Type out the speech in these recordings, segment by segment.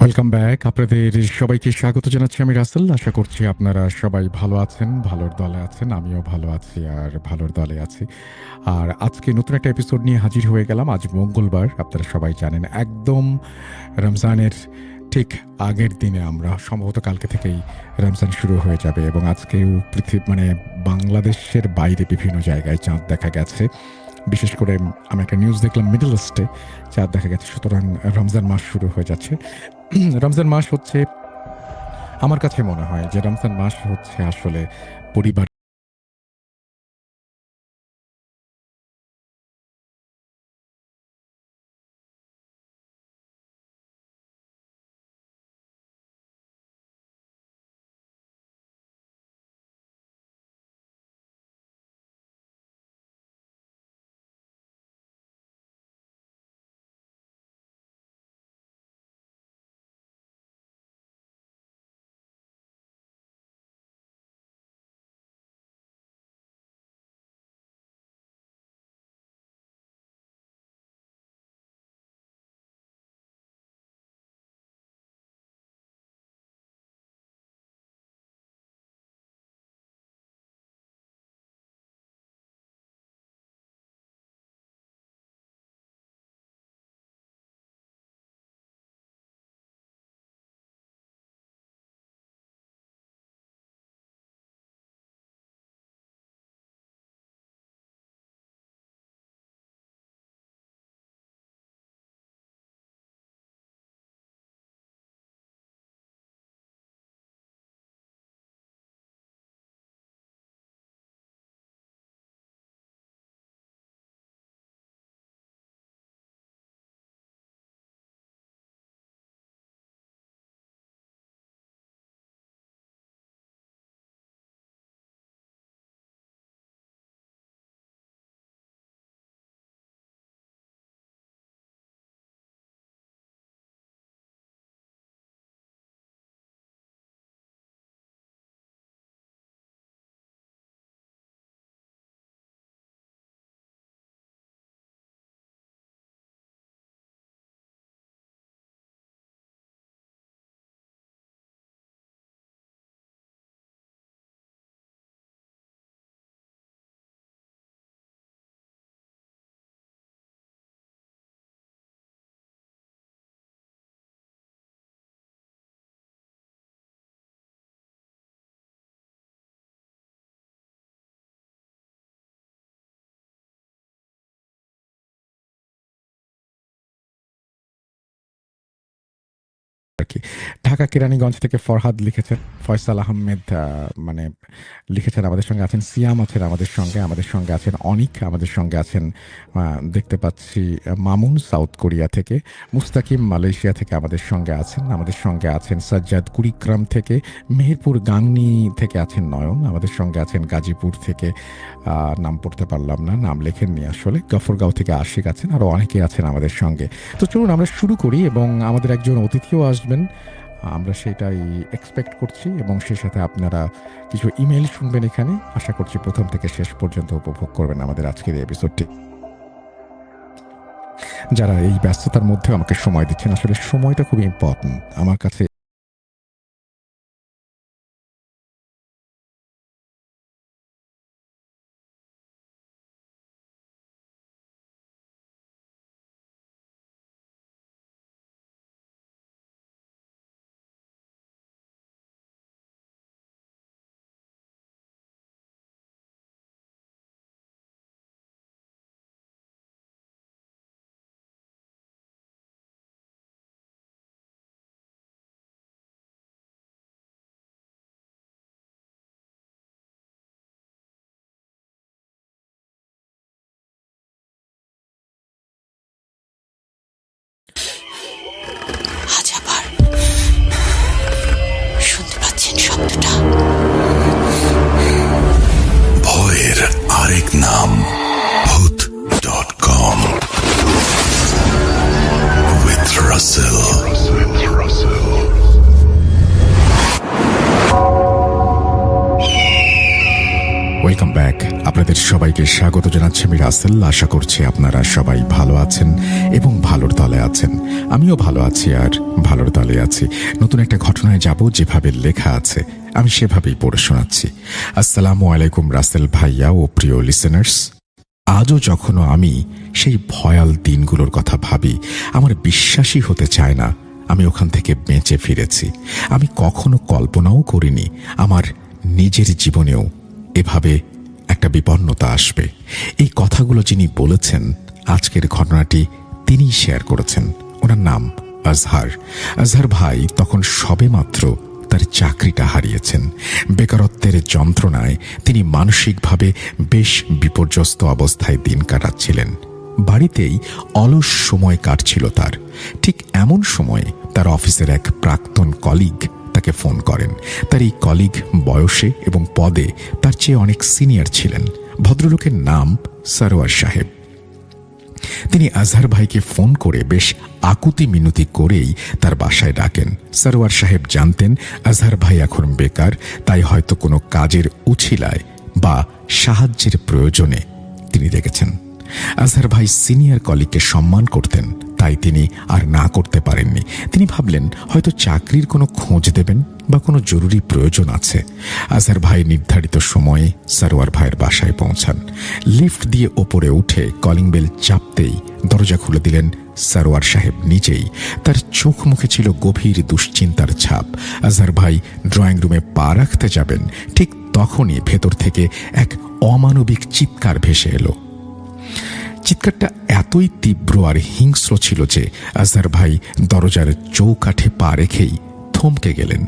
Welcome back. আপনাদের সবাইকে স্বাগত জানাচ্ছি আমি রাসেল। আশা করছি আপনারা সবাই ভালো আছেন, ভালোর দলে আছেন। আমিও ভালো আছি আর ভালোর দলে আছি। আর আজকে নতুন একটা এপিসোড নিয়ে হাজির হয়ে গেলাম। আজ মঙ্গলবার, আপনারা সবাই জানেন। একদম রমজানের ঠিক আগের দিনে আমরা সম্ভবত কালকে থেকেই রমজান শুরু হয়ে যাবে এবং আজকেও মানে বাংলাদেশের বাইরে বিভিন্ন জায়গায় চাঁদ দেখা গেছে। বিশেষ করে আমি একটা নিউজ দেখলাম মিডল ইস্টে চাঁদ দেখা গেছে। সুতরাং রমজান মাস শুরু হয়ে যাচ্ছে। রমজান মাস হচ্ছে, আমার কাছে মনে হয় যে রমজান মাস হচ্ছে আসলে পরিবার আরকি। ঢাকা কেরানীগঞ্জ থেকে ফরহাদ লিখেছেন, ফয়সাল আহমেদ মানে লিখেছেন আমাদের সঙ্গে আছেন, সিয়াম আছেন আমাদের সঙ্গে, আমাদের সঙ্গে আছেন অনিক, আমাদের সঙ্গে আছেন দেখতে পাচ্ছি মামুন সাউথ কোরিয়া থেকে, মুস্তাকিম মালয়েশিয়া থেকে আমাদের সঙ্গে আছেন, আমাদের সঙ্গে আছেন সাজ্জাদ কুড়িগ্রাম থেকে, মেহেরপুর গাংনী থেকে আছেন নয়ন, আমাদের সঙ্গে আছেন গাজীপুর থেকে নাম পড়তে পারলাম না, নাম লেখেননি আসলে, গফরগাঁও থেকে আশিক আছেন, আরও অনেকে আছেন আমাদের সঙ্গে। তো চলুন আমরা শুরু করি এবং আমাদের একজন অতিথিও আসবেন। আমরা সেটাই এক্সপেক্ট করছি এবং সেই সাথে আপনারা কিছু ইমেইল শুনবেন এখানে। আশা করছি প্রথম থেকে শেষ পর্যন্ত উপভোগ করবেন আমাদের আজকের এই এপিসোডটি। যারা এই ব্যস্ততার মধ্যেও আমাকে সময় দিচ্ছেন, আসলে সময়টা খুব ইম্পর্টেন্ট আমার কাছে। সবাইকে স্বাগত জানাচ্ছি আমি রাসেল। আশা করছি আপনারা সবাই ভালো আছেন এবং ভালোর দলে আছেন। আমিও ভালো আছি আর ভালোর দলে আছি। নতুন একটা ঘটনায় যাব, যেভাবে লেখা আছে আমি সেভাবেই পড়ে শোনাচ্ছি। আসসালামু আলাইকুম রাসেল ভাইয়া ও প্রিয় লিসেনার্স। আজও যখনও আমি সেই ভয়াল দিনগুলোর কথা ভাবি, আমার বিশ্বাসই হতে চায় না আমি ওখান থেকে বেঁচে ফিরেছি। আমি কখনো কল্পনাও করিনি আমার নিজের জীবনেও এভাবে একটা বিপন্নতা আসবে। এই কথাগুলো যিনি বলেছেন, আজকের ঘটনাটি তিনিই শেয়ার করেছেন। ওনার নাম আজহার। আজহার ভাই তখন সবেমাত্র তার চাকরিটা হারিয়েছেন। বেকারত্বের যন্ত্রণায় তিনি মানসিকভাবে বেশ বিপর্যস্ত অবস্থায় দিন কাটাচ্ছিলেন। বাড়িতেই অলস সময় কাটছিল তার। ঠিক এমন সময়ে তার অফিসের এক প্রাক্তন কলিগ তাকে ফোন করেন। তার এই কলিগ বয়সে এবং পদে তার চেয়ে অনেক সিনিয়র ছিলেন। ভদ্রলোকের নাম সরওয়ার সাহেব। তিনি আজহার ভাইকে ফোন করে বেশ আকুতি মিনতি করেই তার বাসায় ডাকেন। সরওয়ার সাহেব জানতেন আজহার ভাই এখন বেকার, তাই হয়তো কোনো কাজের উছিলায় বা সাহায্যের প্রয়োজনে তিনি ডেকেছেন। আজহার ভাই সিনিয়র কলিগকে সম্মান করতেন, তাই তিনি আর না করতে পারেননি। তিনি ভাবলেন হয়তো চাকরির কোনো খোঁজ দেবেন বা কোনো জরুরি প্রয়োজন আছে। আজহার ভাই নির্ধারিত সময়ে সরওয়ার ভাইয়ের বাসায় পৌঁছান। লিফট দিয়ে ওপরে উঠে কলিং বেল চাপতেই দরজা খুলে দিলেন সরওয়ার সাহেব নিজেই। তার চোখ মুখে ছিল গভীর দুশ্চিন্তার ছাপ। আজহার ভাই ড্রয়িং রুমে পা রাখতে যাবেন, ঠিক তখনই ভেতর থেকে এক অমানবিক চিৎকার ভেসে এলো। চিৎকারটা এতই তীব্র আর হিংস্র ছিল যে আজহার ভাই দরজার চৌকাঠে পা রেখেই থমকে গেলেন।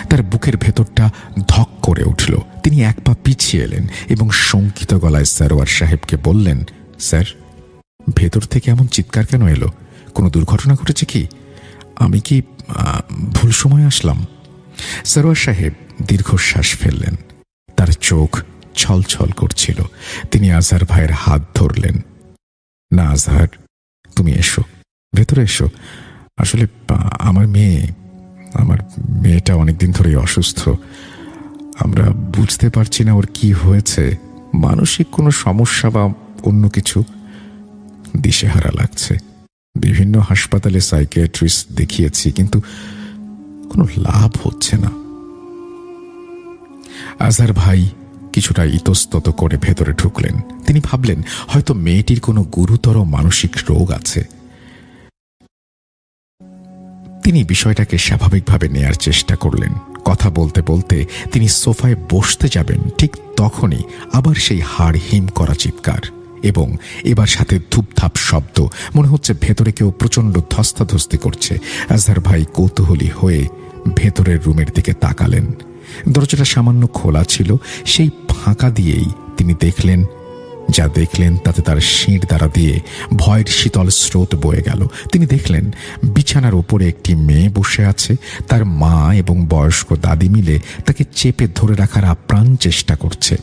তার বুকের ভেতরটা ধক করে উঠল। তিনি এক পা পিছিয়ে এলেন এবং শঙ্কিত গলায় সরওয়ার সাহেবকে বললেন, স্যার, ভেতর থেকে এমন চিৎকার কেন এলো? কোনো দুর্ঘটনা ঘটেছে কি? আমি কি ভুল সময় আসলাম? সরওয়ার সাহেব দীর্ঘশ্বাস ফেললেন। তার চোখ ছলছল করছিল। তিনি আজহার ভাইয়ের হাত ধরলেন। না আজহার, তুমি এসো, ভেতরে এসো। আসলে আমার মেয়েটা অনেকদিন ধরেই অসুস্থ। আমরা বুঝতে পারছি না ওর কি হয়েছে, মানসিক কোনো সমস্যা বা অন্য কিছু। দিশেহারা লাগছে। বিভিন্ন হাসপাতালে সাইকিয়াট্রিস্ট দেখিয়েছি, কিন্তু কোনো লাভ হচ্ছে না। আজহার ভাই কিছুটা ইতস্তত করে ভেতরে ঢুকলেন। তিনি ভাবলেন হয়তো মেয়েটির কোনো গুরুতর মানসিক রোগ আছে। তিনি বিষয়টাকে স্বাভাবিকভাবে নেয়ার চেষ্টা করলেন। কথা বলতে বলতে তিনি সোফায় বসতে যাবেন, ঠিক তখনই আবার সেই হাড় হিম করা চিৎকার এবং এবার সাথে ধূপধাপ শব্দ। মনে হচ্ছে ভেতরে কেউ প্রচণ্ড ধস্তাধস্তি করছে। আজহার ভাই কৌতূহলী হয়ে ভেতরের রুমের দিকে তাকালেন। দরজাটা সামান্য খোলা ছিল। সেই ফাঁকা দিয়েই তিনি দেখলেন, যা দেখলেন তাতে তার শির দ্বারা দিয়ে ভয়ের শীতল স্রোত বয়ে গেল। তিনি দেখলেন বিছানার উপরে একটি মেয়ে বসে আছে। তার মা এবং বয়স্ক দাদি মিলে তাকে চেপে ধরে রাখার আপ্রাণ চেষ্টা করছে।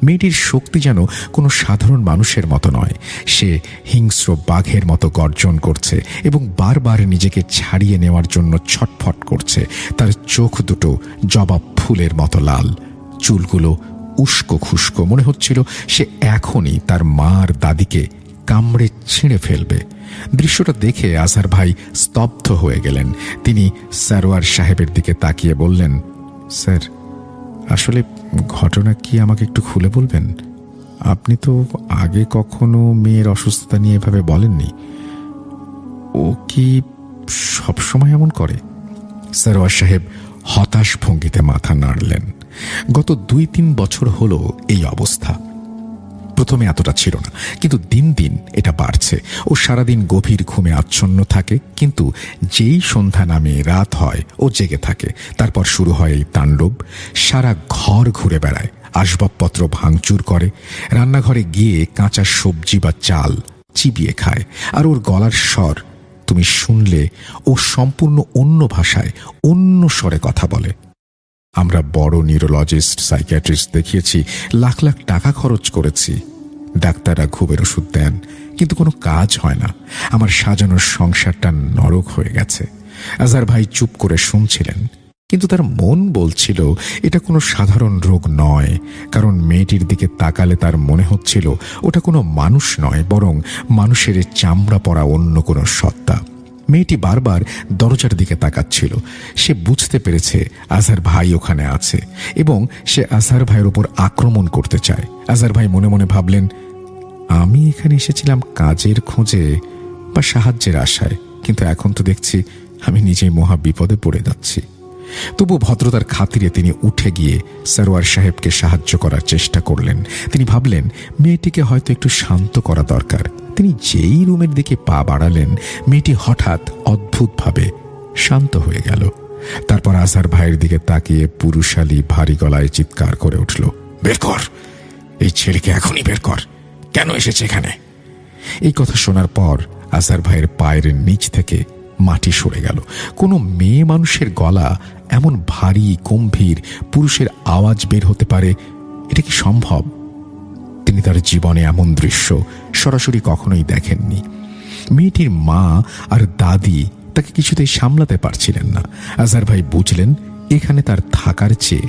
মেয়েটির শক্তি যেন কোনো সাধারণ মানুষের মতো নয়। সে হিংস্র বাঘের মতো গর্জন করছে এবং বারবার নিজেকে ছাড়িয়ে নেওয়ার জন্য ছটফট করছে। তার চোখ দুটো জবা ফুলের মতো লাল, চুলগুলো উস্কো খুস্কো। মনে হচ্ছিল সে এখনই তার মা আর দাদিকে কামড়ে ছিঁড়ে ফেলবে। দৃশ্যটা দেখে আজহার ভাই স্তব্ধ হয়ে গেলেন। তিনি সরওয়ার সাহেবের দিকে তাকিয়ে বললেন, স্যার, আসলে ঘটনা কি আমাকে একটু খুলে বলবেন? আপনি তো আগে কখনো মেয়ের অসুস্থতা নিয়ে এভাবে বলেননি। ও কি সবসময় এমন করে? সরওয়ার সাহেব হতাশ ভঙ্গিতে মাথা নাড়লেন। গত 2-3 বছর হলো এই অবস্থা। প্রথমে এতটা ছিল না, কিন্তু দিন দিন এটা বাড়ছে। ও সারাদিন গভীর ঘুমে আচ্ছন্ন থাকে, কিন্তু যেই সন্ধ্যা নামে রাত হয় ও জেগে থাকে। তারপর শুরু হয় এই তাণ্ডব। সারা ঘর ঘুরে বেড়ায়, আসবাবপত্র ভাঙচুর করে, রান্নাঘরে গিয়ে কাঁচা সবজি বা চাল চিবিয়ে খায়। আর ওর গলার স্বর তুমি শুনলে ও সম্পূর্ণ অন্য ভাষায়, অন্য স্বরে কথা বলে। আমরা বড় নিউরোলজিস্ট, সাইকিয়াট্রিস্ট দেখিয়েছি, লাখ লাখ টাকা খরচ করেছি। ডাক্তাররা ঘুমের ওষুধ দেন, কিন্তু কোনো কাজ হয় না। আমার সাজানোর সংসারটা নরক হয়ে গেছে। আজহার ভাই চুপ করে শুনছিলেন। কিন্তু তার মন বলছিল এটা কোনো সাধারণ রোগ নয়, কারণ মেয়েটির দিকে তাকালে তার মনে হচ্ছিল ওটা কোনো মানুষ নয়, বরং মানুষের চামড়া পরা অন্য কোনো সত্তা। মেয়েটি বারবার দরজার দিকে তাকাচ্ছিল। সে বুঝতে পেরেছে আজহার ভাই ওখানে আছে এবং সে আজহার ভাইয়ের উপর আক্রমণ করতে চায়। আজহার ভাই মনে মনে ভাবলেন, আমি এখানে এসেছিলাম কাজের খোঁজে বা সাহায্যের আশায়, কিন্তু এখন তো দেখছি আমি নিজেই মহা বিপদে পড়ে যাচ্ছি। তবু ভদ্রতার খাতিরে তিনি উঠে গিয়ে সরওয়ার সাহেবকে সাহায্য করার চেষ্টা করলেন। তিনি ভাবলেন মেয়েটিকে হয়তো একটু শান্ত করা দরকার। তিনি যেই রুমের দিকে পা বাড়ালেন, মেয়েটি হঠাৎ অদ্ভুতভাবে শান্ত হয়ে গেল। তারপর আজহার ভাইয়ের দিকে তাকিয়ে পুরুষালী ভারী গলায় চিৎকার করে উঠল, বের কর, এই ছেলেকে এখনই বের কর, কেন এসেছে এখানে? এই কথা শোনার পর আজহার ভাইয়ের পায়ের নিচ থেকে মাটি সরে গেল। কোনো মেয়ে মানুষের গলা এমন ভারী গম্ভীর পুরুষের আওয়াজ বের হতে পারে, এটা কি সম্ভব? তিনি তার জীবনে এমন দৃশ্য সরাসরি কখনোই দেখেননি। মেয়েটির মা আর দাদি তাকে কিছুতেই সামলাতে পারছিলেন না। আজহার ভাই বুঝলেন এখানে তার থাকার চেয়ে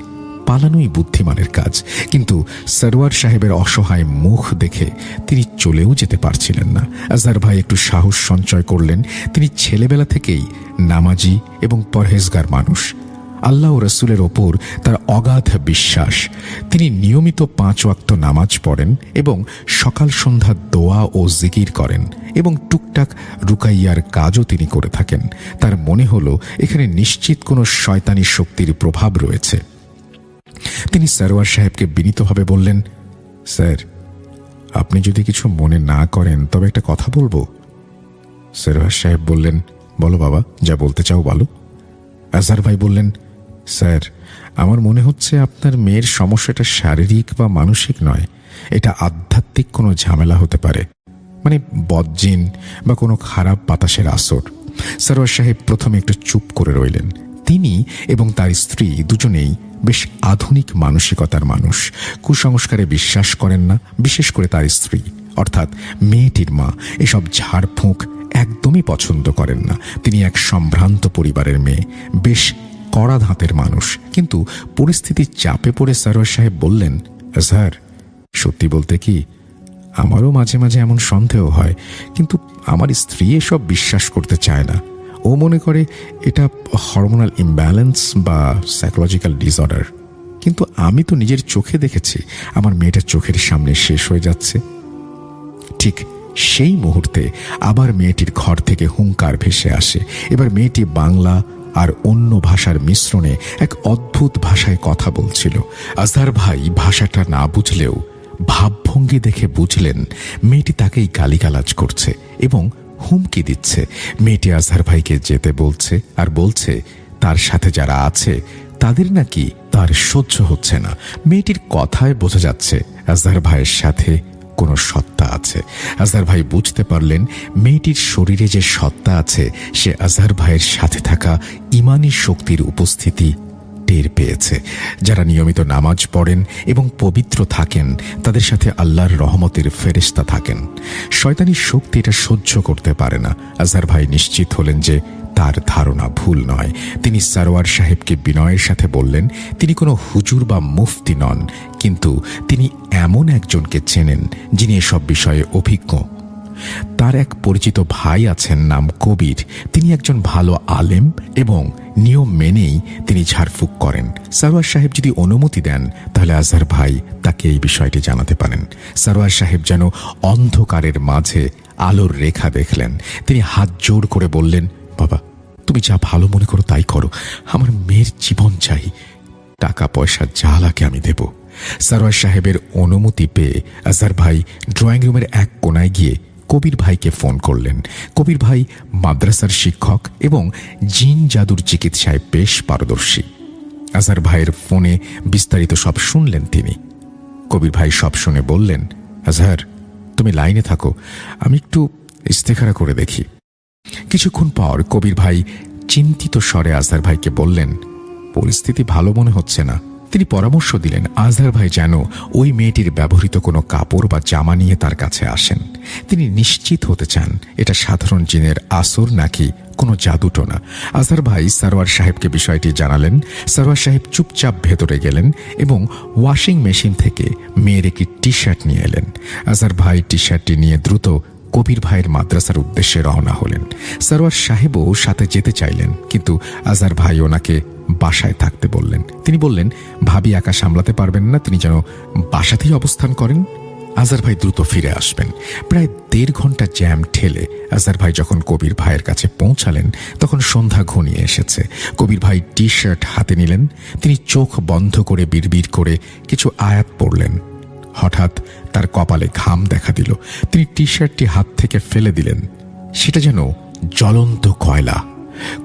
পালানোই বুদ্ধিমানের কাজ। কিন্তু সরওয়ার সাহেবের অসহায় মুখ দেখে তিনি চলেও যেতে পারছিলেন না। আজহার ভাই একটু সাহস সঞ্চয় করলেন। তিনি ছেলেবেলা থেকেই নামাজি এবং পরহেজগার মানুষ। আল্লাহ ও রসুলের ওপর তার অগাধ বিশ্বাস। তিনি নিয়মিত 5 ওয়াক্ত নামাজ পড়েন এবং সকাল সন্ধ্যা দোয়া ও জিকির করেন এবং টুকটাক রুকাইয়ার কাজও তিনি করে থাকেন। তার মনে হলো এখানে নিশ্চিত কোনো শয়তানি শক্তির প্রভাব রয়েছে। তিনি সরওয়ার সাহেবকে বিনীতভাবে বললেন, স্যার, আপনি যদি কিছু মনে না করেন তবে একটা কথা বলবো। সরওয়ার সাহেব বললেন, বলো বাবা, যা বলতে চাও বলো। আজহার ভাই বললেন, স্যার, আমার মনে হচ্ছে আপনার মেয়ের সমস্যাটা শারীরিক বা মানসিক নয়, এটা আধ্যাত্মিক কোনো ঝামেলা হতে পারে, মানে বদজিন বা কোনো খারাপ বাতাসের আসর। সরওয়ার সাহেব প্রথমে একটু চুপ করে রইলেন। তিনি এবং তার স্ত্রী দুজনেই বেশ আধুনিক মানসিকতার মানুষ, কুসংস্কারে বিশ্বাস করেন না। বিশেষ করে তার স্ত্রী অর্থাৎ মেয়েটির মা এসব ঝাড়ফুঁক একদমই পছন্দ করেন না। তিনি এক সম্ভ্রান্ত পরিবারের মেয়ে, বেশ কড়া ধাঁতের মানুষ। কিন্তু পরিস্থিতির চাপে পড়ে সরওয়ার সাহেব বললেন, আজহার, সত্যি বলতে কি আমারও মাঝে মাঝে এমন সন্দেহ হয়, কিন্তু আমার স্ত্রী এসব বিশ্বাস করতে চায় না। ও মনে করে এটা হরমোনাল ইমব্যালেন্স বা সাইকোলজিক্যাল ডিসঅর্ডার। কিন্তু আমি তো নিজের চোখে দেখেছি আমার মেয়েটার চোখের সামনে শেষ হয়ে যাচ্ছে। ঠিক সেই মুহূর্তে আবার মেয়েটির ঘর থেকে হুঙ্কার ভেসে আসে। এবার মেয়েটি বাংলা আর অন্য ভাষার মিশ্রণে এক অদ্ভুত ভাষায় কথা বলছিল। আজহার ভাই ভাষাটা না বুঝলেও ভাবভঙ্গি দেখে বুঝলেন মেয়েটি তাকেই গালিগালাজ করছে এবং হুমকি দিচ্ছে। মেয়েটি আজহার ভাইকে যেতে বলছে আর বলছে তার সাথে যারা আছে তাদের নাকি তার সহ্য হচ্ছে না। মেয়েটির কথায় বোঝা যাচ্ছে আজহার ভাইয়ের সাথে কোনো সত্তা আছে। আজহার ভাই বুঝতে পারলেন মেয়েটির শরীরে যে সত্তা আছে সে আজহার ভাইয়ের সাথে থাকা ইমানি শক্তির উপস্থিতি টের পেয়েছে। যারা নিয়মিত নামাজ পড়েন এবং পবিত্র থাকেন তাদের সাথে আল্লাহর রহমতের ফেরেশতা থাকেন। শয়তানি শক্তি এটা সহ্য করতে পারে না। আজহার ভাই নিশ্চিত হলেন যে তার ধারণা ভুল নয়। তিনি সরওয়ার সাহেবকে বিনয়ের সাথে বললেন, তিনি কোনো হুজুর বা মুফতি নন, কিন্তু তিনি এমন একজনকে চেনেন যিনি এসব বিষয়ে অভিজ্ঞ। তার এক পরিচিত ভাই আছেন, নাম কবির। তিনি একজন ভালো আলেম এবং নিয়ম মেনেই তিনি ঝাড়ফুঁক করেন। সরওয়ার সাহেব যদি অনুমতি দেন তাহলে আজহার ভাই তাকে এই বিষয়টি জানাতে পারেন। সরওয়ার সাহেব যেন অন্ধকারের মাঝে আলোর রেখা দেখলেন। তিনি হাত জোর করে বললেন, বাবা, তুমি যা ভালো মনে করো তাই করো, আমার মেয়ের জীবন চাই, টাকা পয়সা যা লাগে আমি দেব। সরওয়ার সাহেবের অনুমতি পেয়ে আজহার ভাই ড্রয়িং রুমের এক কোনায় গিয়ে কবির ভাইকে ফোন করলেন। কবির ভাই মাদ্রাসার শিক্ষক এবং জিন জাদুর চিকিৎসায় বেশ পারদর্শী। আজহার ভাইয়ের ফোনে বিস্তারিত সব শুনলেন তিনি। কবির ভাই সব শুনে বললেন, আজহার, তুমি লাইনে থাকো, আমি একটু ইস্তেখারা করে দেখি। কিছুক্ষণ পর কবির ভাই চিন্তিত স্বরে আজহার ভাইকে বললেন, পরিস্থিতি ভালো মনে হচ্ছে না, তিনি পরামর্শ দিলেন আজহার ভাই যেন ওই মেয়েটির ব্যবহৃত কোনো কাপড় বা জামা নিয়ে তার কাছে আসেন। তিনি নিশ্চিত হতে চান এটা সাধারণ জিনের আসর নাকি কোনো জাদুটোনা। আজহার ভাই সারোয়ার সাহেবকে বিষয়টি জানালেন। সারোয়ার সাহেব চুপচাপ ভেতরে গেলেন এবং ওয়াশিং মেশিন থেকে মেয়ের একটি টি শার্ট নিয়ে এলেন। আজহার ভাই টি শার্টটি নিয়ে দ্রুত কবির ভাইয়ের মাদ্রাসার উদ্দেশ্যে রওনা হলেন। সারোয়ার সাহেবও সাথে যেতে চাইলেন, কিন্তু আজহার ভাই ওনাকে বাসায় থাকতে বললেন। তিনি বললেন ভাবি একা সামলাতে পারবেন না, তিনি যেন বাসাতেই অবস্থান করেন। আজহার ভাই দ্রুত ফিরে আসবেন। প্রায় 1.5 ঘন্টা জ্যাম ঠেলে আজহার ভাই যখন কবির ভাইয়ের কাছে পৌঁছালেন তখন সন্ধ্যা ঘনিয়ে এসেছে। কবির ভাই টি শার্ট হাতে নিলেন। তিনি চোখ বন্ধ করে বিড়বিড় করে কিছু আয়াত পড়লেন। হঠাৎ তার কপালে ঘাম দেখা দিল। তিনি টি শার্টটি হাত থেকে ফেলে দিলেন। সেটা যেন জ্বলন্ত কয়লা।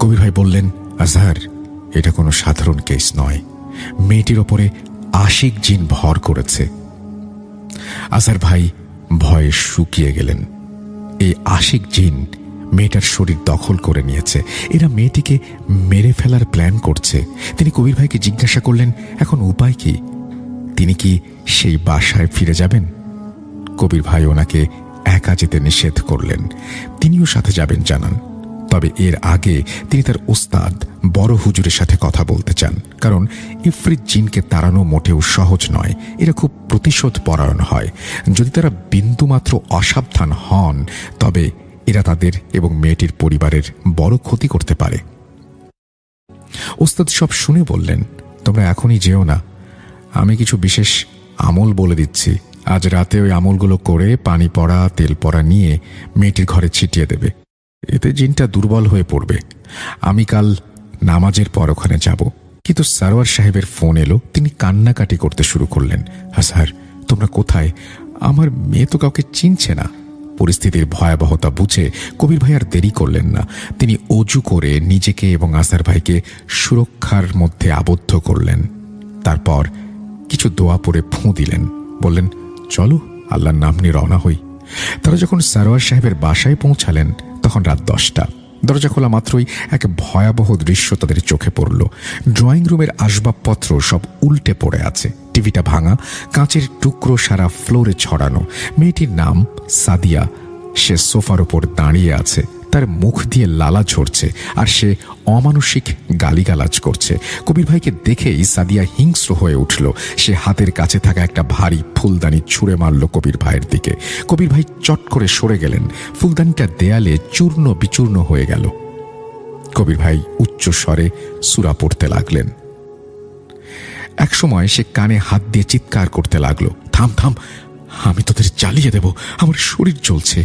কবির ভাই বললেন, আজহার, এটা কোনো সাধারণ কেস নয়। মেয়েটির ওপরে আশিক জিন ভর করেছে। আজহার ভাই ভয়ে শুকিয়ে গেলেন। এই আশিক জিন মেয়েটার শরীর দখল করে নিয়েছে। এরা মেয়েটিকে মেরে ফেলার প্ল্যান করছে। তিনি কবির ভাইকে জিজ্ঞাসা করলেন, এখন উপায় কি? তিনি কি সেই বাসায় ফিরে যাবেন? কবির ভাই ওনাকে একা যেতে নিষেধ করলেন। তিনিও সাথে যাবেন জানান। তবে এর আগে তিনি তার ওস্তাদ বড় হুজুরের সাথে কথা বলতে চান, কারণ ইফরিত জিনকে তাড়ানো মোটেও সহজ নয়। এরা খুব প্রতিশোধ পরায়ণ হয়। যদি তারা বিন্দুমাত্র অসাবধান হন তবে এরা তাদের এবং মেয়েটির পরিবারের বড় ক্ষতি করতে পারে। ওস্তাদ সব শুনে বললেন, তোমরা এখনই যেও না, আমি কিছু বিশেষ আমল বলে দিচ্ছি। আজ রাতে ওই আমলগুলো করে পানি পড়া তেল পড়া নিয়ে মেয়েটির ঘরে ছিটিয়ে দেবে। এতে জিনটা দুর্বল হয়ে পড়বে। আমি কাল নামাজের পর ওখানে যাব। কিন্তু সারোয়ার সাহেবের ফোন এলো। তিনি কান্নাকাটি করতে শুরু করলেন। আজহার, তোমরা কোথায়? আমার মেয়ে তো কাউকে চিনছে না। পরিস্থিতির ভয়াবহতা বুঝে কবির ভাই আর দেরি করলেন না। তিনি অজু করে নিজেকে এবং আজহার ভাইকে সুরক্ষার মধ্যে আবদ্ধ করলেন। তারপর কিছু দোয়া পড়ে ফুঁ দিলেন। বললেন, চলো আল্লাহর নাম নিয়ে রওনা হই। তারা যখন সারোয়ার সাহেবের বাসায় পৌঁছালেন তখন রাত 10টা। দরজা খোলা মাত্রই এক ভয়াবহ দৃশ্য তাদের চোখে পড়ল। ড্রয়িং রুমের আসবাবপত্র সব উল্টে পড়ে আছে। টিভিটা ভাঙা, কাঁচের টুকরো সারা ফ্লোরে ছড়ানো। মেয়েটির নাম সাদিয়া। সে সোফার ওপর দাঁড়িয়ে আছে। তার মুখ দিয়ে লালা ঝরছে আর সে অমানসিক গালিগালাজ করছে। কবির ভাইকে দেখেই সাদিয়া হিংস্র হয়ে উঠল। সে হাতের কাছে থাকা একটা ভারী ফুলদানি ছুঁড়ে মারল কবির ভাইয়ের দিকে। কবির ভাই চট করে সরে গেলেন। ফুলদানিটা দেয়ালে চূর্ণ বিচূর্ণ হয়ে গেল। কবির ভাই উচ্চ স্বরে সূরা পড়তে লাগলেন। একসময় সে কানে হাত দিয়ে চিৎকার করতে লাগলো, থাম থাম, আমি তোদের জ্বালিয়ে দেব, আমার শরীর জ্বলছে।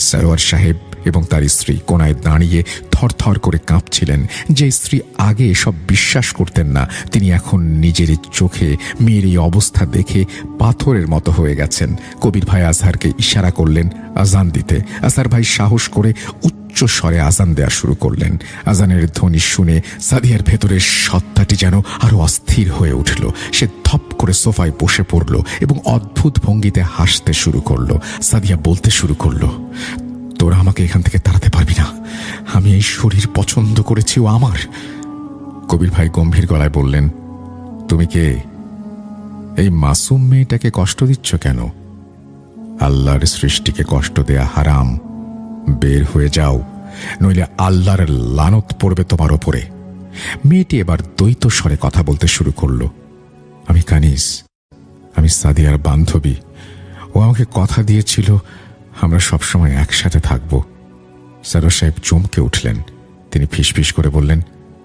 সারোয়ার সাহেব এবং তার স্ত্রী কোনায় দাঁড়িয়ে থরথর করে কাঁপছিলেন। যে স্ত্রী আগে এসব বিশ্বাস করতেন না, তিনি এখন নিজের চোখে মেয়ের এই অবস্থা দেখে পাথরের মতো হয়ে গেছেন। কবির ভাই আজহারকে ইশারা করলেন আজান দিতে। আজহার ভাই সাহস করে উচ্চ স্বরে আজান দেয়া শুরু করলেন। আজানের ধ্বনি শুনে সাদিয়ার ভেতরের সত্তাটি যেন আরো অস্থির হয়ে উঠল। সে ধপ করে সোফায় বসে পড়ল এবং অদ্ভুত ভঙ্গিতে হাসতে শুরু করল। সাদিয়া বলতে শুরু করল, তোরা আমাকে এখান থেকে তাড়াতে পারবি না। আমি এই শরীর পছন্দ করেছি, ও আমার। কবির ভাই গম্ভীর গলায় বললেন, তুমি কে? এই মাসুম মেয়েটাকে কষ্ট দিচ্ছ কেন? আল্লাহর সৃষ্টিকে কষ্ট দেয়া হারাম। বের হয়ে যাও, নইলে আল্লাহর লানত পড়বে তোমার ওপরে। মেয়েটি এবার দ্বৈত স্বরে কথা বলতে শুরু করল। আমি কানিস, আমি সাদিয়ার বান্ধবী। ও আমাকে কথা দিয়েছিল আমরা সবসময় একসাথে থাকব। সারোয়ার সাহেব চমকে উঠলেন। তিনি ফিসফিস করে বললেন,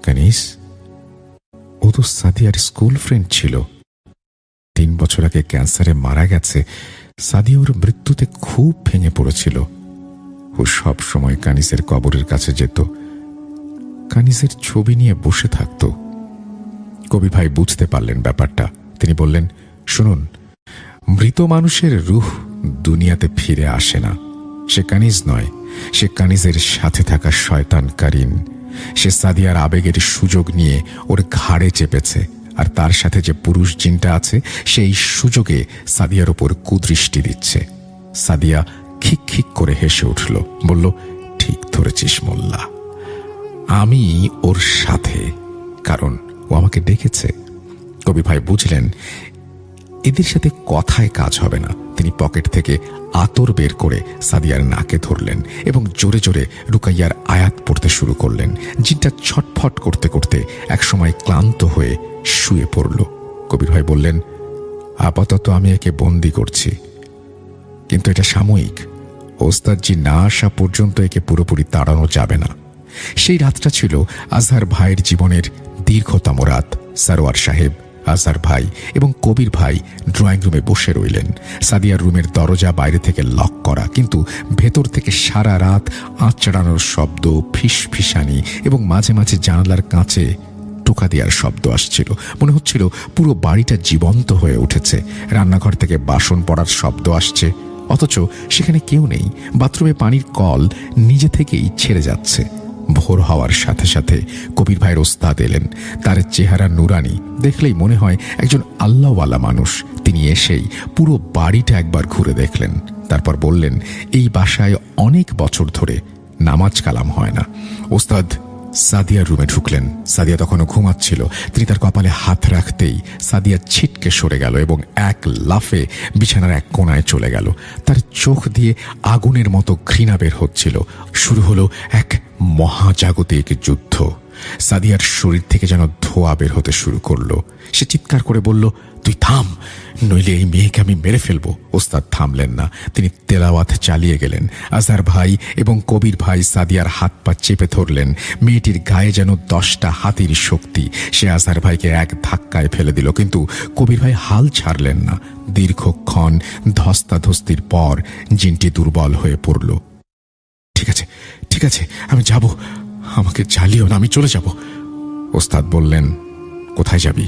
কানিস, ও তো সাদিয়ার স্কুল ফ্রেন্ড ছিল। 3 বছর আগে ক্যান্সারে মারা গেছে। সাদিয়া ওর মৃত্যুতে খুব ভেঙে পড়েছিল। ও সব সময় কানিসের কবরের কাছে যেত, কানিসের ছবি নিয়ে বসে থাকত। কবির ভাই বুঝতে পারলেন ব্যাপারটা। তিনি বললেন, শুনুন, মৃত মানুষের রূহ দুনিয়াতে ফিরে আসে না। সে কানিজ নয়, সে কানিজের সাথে থাকা শয়তান কারিন। সে সাদিয়ার আবেগের সুযোগ নিয়ে ওর ঘাড়ে চেপেছে, আর তার সাথে যে পুরুষ জিনটা আছে সেই সুযোগে সাদিয়ার ওপর কুদৃষ্টি দিচ্ছে। সাদিয়া খিক খিক করে হেসে উঠল, বলল, ঠিক ধরেছিস মোল্লা, আমি ওর সাথে, কারণ ও আমাকে ডেকেছে। কবির ভাই বুঝলেন এদের সাথে কথায় কাজ হবে না। তিনি পকেট থেকে আতর বের করে সাদিয়ার নাকে ধরলেন এবং জোরে জোরে রুকাইয়ার আয়াত পড়তে শুরু করলেন। জিনটা ছটফট করতে করতে একসময় ক্লান্ত হয়ে শুয়ে পড়ল। কবির ভাই বললেন, আপাতত আমি একে বন্দি করছি, কিন্তু এটা সাময়িক। ওস্তাদজি না আসা পর্যন্ত একে পুরোপুরি তাড়ানো যাবে না। সেই রাতটা ছিল আজহার ভাইয়ের জীবনের দীর্ঘতম রাত। সারোয়ার সাহেব, আজহার ভাই এবং কবির ভাই ড্রয়িং রুমে বসে রইলেন। সাদিয়ার রুমের দরজা বাইরে থেকে লক করা, কিন্তু ভেতর থেকে সারা রাত আঁচড়ানোর শব্দ, ফিসফিসানি এবং মাঝে মাঝে জানালার কাঁচে টোকা দেওয়ার শব্দ আসছিল। মনে হচ্ছিল পুরো বাড়িটা জীবন্ত হয়ে উঠেছে। রান্নাঘর থেকে বাসন পড়ার শব্দ আসছে, অথচ সেখানে কেউ নেই। বাথরুমে পানির কল নিজে থেকেই ছেড়ে যাচ্ছে। ভোর হওয়ার সাথে সাথে কবির ভাইয়ের ওস্তাদ এলেন। তার চেহারা নুরানি, দেখলেই মনে হয় একজন আল্লাহওয়ালা মানুষ। তিনি এসেই পুরো বাড়িটা একবার ঘুরে দেখলেন, তারপর বললেন, এই বাসায় অনেক বছর ধরে নামাজ কালাম হয় না। ওস্তাদ সাদিয়ার রুমে ঢুকলেন। সাদিয়া তখনও ঘুমাচ্ছিল। তিনি তার কপালে হাত রাখতেই সাদিয়া ছিটকে সরে গেল এবং এক লাফে বিছানার এক কোণায় চলে গেল। তার চোখ দিয়ে আগুনের মতো ঘৃণা বের হচ্ছিল। শুরু হলো এক মহাজাগতিক যুদ্ধ। সাদিয়ার শরীর থেকে যেন ধোঁয়া বের হতে শুরু করলো। সে চিৎকার করে বলল, তুই থাম, নইলে এই মেয়েকে আমি মেরে ফেলবো। ওস্তাদ থামলেন না, তিনি তেলাওয়াত চালিয়ে গেলেন। আজহার ভাই এবং কবির ভাই সাদিয়ার হাত পা চেপে ধরলেন। মেয়েটির গায়ে যেন 10টা হাতির শক্তি। সে আজহার ভাইকে এক ধাক্কায় ফেলে দিল, কিন্তু কবির ভাই হাল ছাড়লেন না। দীর্ঘক্ষণ ধস্তাধস্তির পর জিনটি দুর্বল হয়ে পড়ল। ঠিক আছে, ঠিক আছে, আমি যাব, আমাকে জ্বালিও না, আমি চলে যাব। ওস্তাদ বললেন, কোথায় যাবি?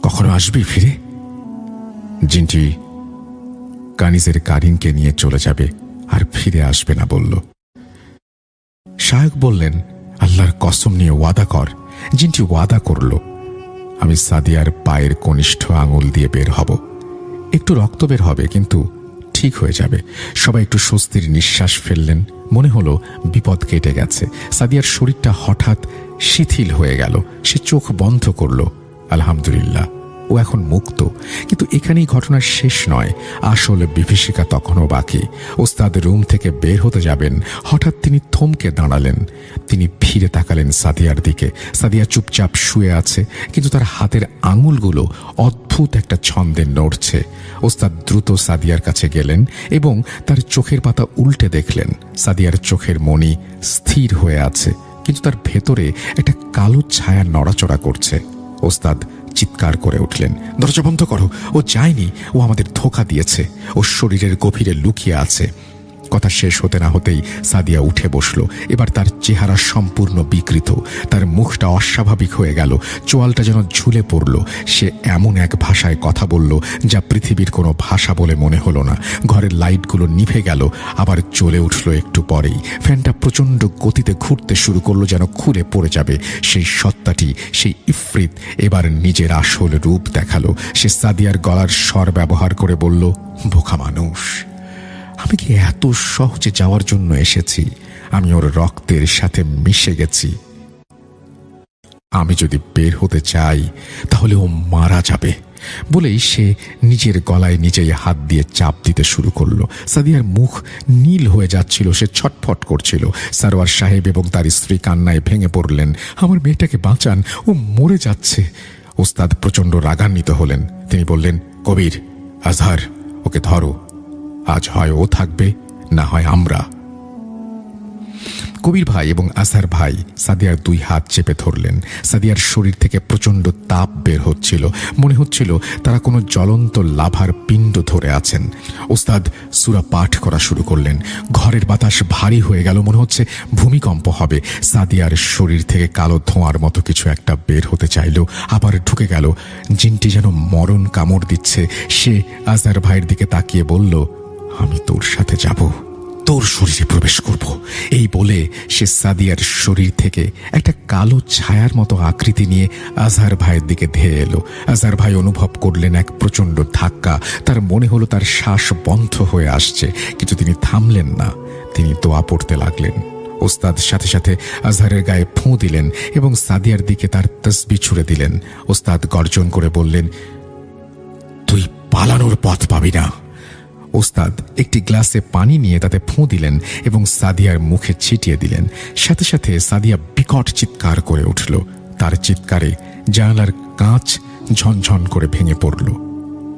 কখনো আসবি ফিরে? জিনটি কানিজের কারিনকে নিয়ে চলে যাবে, আর ফিরে আসবে না বলল। শায়ক বললেন, আল্লাহর কসম নিয়ে ওয়াদা কর। জিনটি ওয়াদা করল, আমি সাদিয়ার পায়ের কনিষ্ঠ আঙুল দিয়ে বের হব। একটু রক্ত বের হবে, কিন্তু ঠিক হয়ে যাবে। সবাই একটু স্বস্তির নিঃশ্বাস ফেললেন। মনে হলো বিপদ কেটে গেছে। সাদিয়ার শরীরটা হঠাৎ শিথিল হয়ে গেল। সে চোখ বন্ধ করল। আলহামদুলিল্লাহ, ও এখন মুক্ত। কিন্তু এখানেই ঘটনার শেষ নয়। আসল বিভীষিকা তখনও বাকি। ওস্তাদ রুম থেকে বের হতে যাবেন, হঠাৎ তিনি থমকে দাঁড়ালেন। তিনি ফিরে তাকালেন সাদিয়ার দিকে। সাদিয়া চুপচাপ শুয়ে আছে, কিন্তু তার হাতের আঙুলগুলো অদ্ভুত একটা ছন্দে নড়ছে। ওস্তাদ দ্রুত সাদিয়ার কাছে গেলেন এবং তার চোখের পাতা উল্টে দেখলেন। সাদিয়ার চোখের মণি স্থির হয়ে আছে, কিন্তু তার ভেতরে একটা কালো ছায়া নড়াচড়া করছে। ওস্তাদ চিৎকার করে উঠলেন, দরজা বন্ধ করো, ও যায়নি, ও আমাদের ধোঁকা দিয়েছে, ও শরীরের গভীরে লুকিয়ে আছে। কথা শেষ হতে না হতেই সাদিয়া উঠে বসল। এবার তার চেহারা সম্পূর্ণ বিকৃত, তার মুখটা অস্বাভাবিক হয়ে গেল, চোয়ালটা যেন ঝুলে পড়ল। সে এমন এক ভাষায় কথা বলল যা পৃথিবীর কোনো ভাষা বলে মনে হলো না। ঘরের লাইটগুলো নিভে গেল, আবার জ্বলে উঠল একটু পরেই। ফ্যানটা প্রচণ্ড গতিতে ঘুরতে শুরু করলো, যেন খুলে পড়ে যাবে। সেই সত্তাটি, সেই ইফরিত এবার নিজের আসল রূপ দেখালো। সে সাদিয়ার গলার স্বর ব্যবহার করে বলল, বোকা মানুষ, আমি কি এত সহজে যাওয়ার জন্য এসেছি? আমি ওর রক্তের সাথে মিশে গেছি। আমি যদি বের হতে চাই তাহলে ও মারা যাবে। বলেই সে নিজের গলায় নিজেই হাত দিয়ে চাপ দিতে শুরু করলো। সাদিয়ার মুখ নীল হয়ে যাচ্ছিল, সে ছটফট করছিল। সারোয়ার সাহেব এবং তার স্ত্রী কান্নায় ভেঙে পড়লেন, আমার মেয়েটাকে বাঁচান, ও মরে যাচ্ছে। ওস্তাদ প্রচণ্ড রাগান্বিত হলেন। তিনি বললেন, কবির, আজহার, ওকে ধরো। আজ হয় ও থাকবে, না হয় আমরা। কবির ভাই এবং আজহার ভাই সাদিয়ার 2 হাত চেপে ধরলেন। সাদিয়ার শরীর থেকে প্রচণ্ড তাপ বের হচ্ছিল। মনে হচ্ছিল তারা কোনো জ্বলন্ত লাভার পিণ্ড ধরে আছেন। ওস্তাদ সূরা পাঠ করা শুরু করলেন। ঘরের বাতাস ভারী হয়ে গেল, মনে হচ্ছে ভূমিকম্প হবে। সাদিয়ার শরীর থেকে কালো ধোঁয়ার মতো কিছু একটা বের হতে চাইল, আবার ঢুকে গেল। জিনটি যেন মরণ কামড় দিচ্ছে। সে আজহার ভাইয়ের দিকে তাকিয়ে বলল, আমি তোর সাথে যাব, তোর শরীরে প্রবেশ করব। এই বলে সে সাদিয়ার শরীর থেকে একটা কালো ছায়ার মতো আকৃতি নিয়ে আজহার ভাইয়ের দিকে ধেয়ে এলো। আজহার ভাই অনুভব করলেন এক প্রচণ্ড ধাক্কা। তার মনে হলো তার শ্বাস বন্ধ হয়ে আসছে, কিন্তু তিনি থামলেন না। তিনি দোয়া পড়তে লাগলেন, ওস্তাদ সাথে সাথে আজহারের গায়ে ফু দিলেন এবং সাদিয়ার দিকে তার তসবিহ ছুড়ে দিলেন। ওস্তাদ গর্জন করে বললেন, তুই পালানোর পথ পাবি না। ওস্তাদ একটি গ্লাসে পানি নিয়ে তাতে ফু দিলেন এবং সাদিয়ার মুখে ছিটিয়ে দিলেন। সাথে সাথে সাদিয়া বিকট চিৎকার করে উঠল। তার চিৎকারে জানালার কাঁচ ঝনঝন করে ভেঙে পড়ল।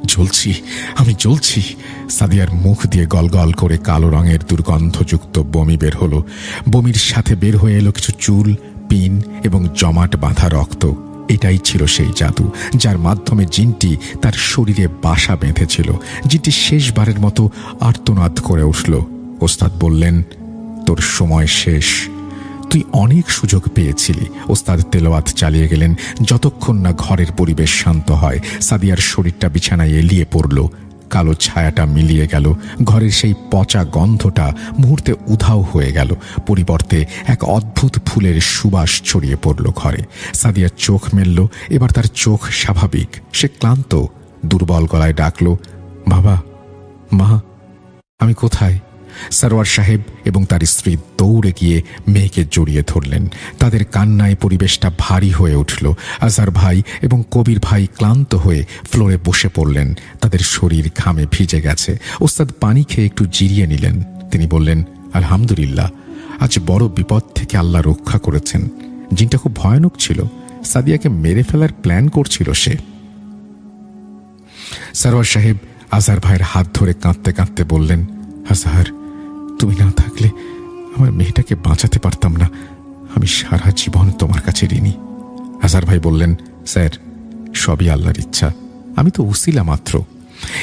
জ্বলছি, আমি জ্বলছি। সাদিয়ার মুখ দিয়ে গলগল করে কালো রঙের দুর্গন্ধযুক্ত বমি বের হলো। বমির সাথে বের হয়ে এলো কিছু চুল, পিন এবং জমাট বাঁধা রক্ত। এটাই ছিল সেই জাদু যার মাধ্যমে জিনটি তার শরীরে বাসা বেঁধেছিল। জিনটি শেষবারের মতো আর্তনাদ করে উঠল। ওস্তাদ বললেন, তোর সময় শেষ, তুই অনেক সুযোগ পেয়েছিলি। ওস্তাদ তেলাওয়াত চালিয়ে গেলেন যতক্ষণ না ঘরের পরিবেশ শান্ত হয়। সাদিয়ার শরীরটা বিছানায় এলিয়ে পড়ল। কালো ছায়াটা মিলিয়ে গেল। ঘরের সেই পচা গন্ধটা মুহূর্তে উধাও হয়ে গেল। পরিবর্তে এক অদ্ভুত ফুলের সুবাস ছড়িয়ে পড়ল ঘরে। সাদিয়ার চোখ মেলল। এবার তার চোখ স্বাভাবিক। সে ক্লান্ত, দুর্বল গলায় ডাকল, বাবা, মা, আমি কোথায়? সরওয়ার সাহেব এবং তার স্ত্রী দৌড়ে গিয়ে মেয়েকে জড়িয়ে ধরলেন। তাদের কান্নায় পরিবেশটা ভারী হয়ে উঠল। আজহার ভাই এবং কবির ভাই ক্লান্ত হয়ে ফ্লোরে বসে পড়লেন। তাদের শরীর ঘামে ভিজে গেছে। ওস্তাদ পানি খেয়ে একটু জিরিয়ে নিলেন। তিনি বললেন, আলহামদুলিল্লাহ, আজ বড় বিপদ থেকে আল্লাহ রক্ষা করেছেন। জিনটা খুব ভয়ানক ছিল। সাদিয়াকে মেরে ফেলার প্ল্যান করছিল সে। সরওয়ার সাহেব আজহার ভাইয়ের হাত ধরে কাঁদতে কাঁদতে বললেন, আজহার, তুমি না থাকলে আমার মেয়েটাকে বাঁচাতে পারতাম না। আমি সারা জীবন তোমার কাছে ঋণী। আজহার ভাই বললেন, স্যার, সবই আল্লাহর ইচ্ছা, আমি তো উসিলা মাত্র।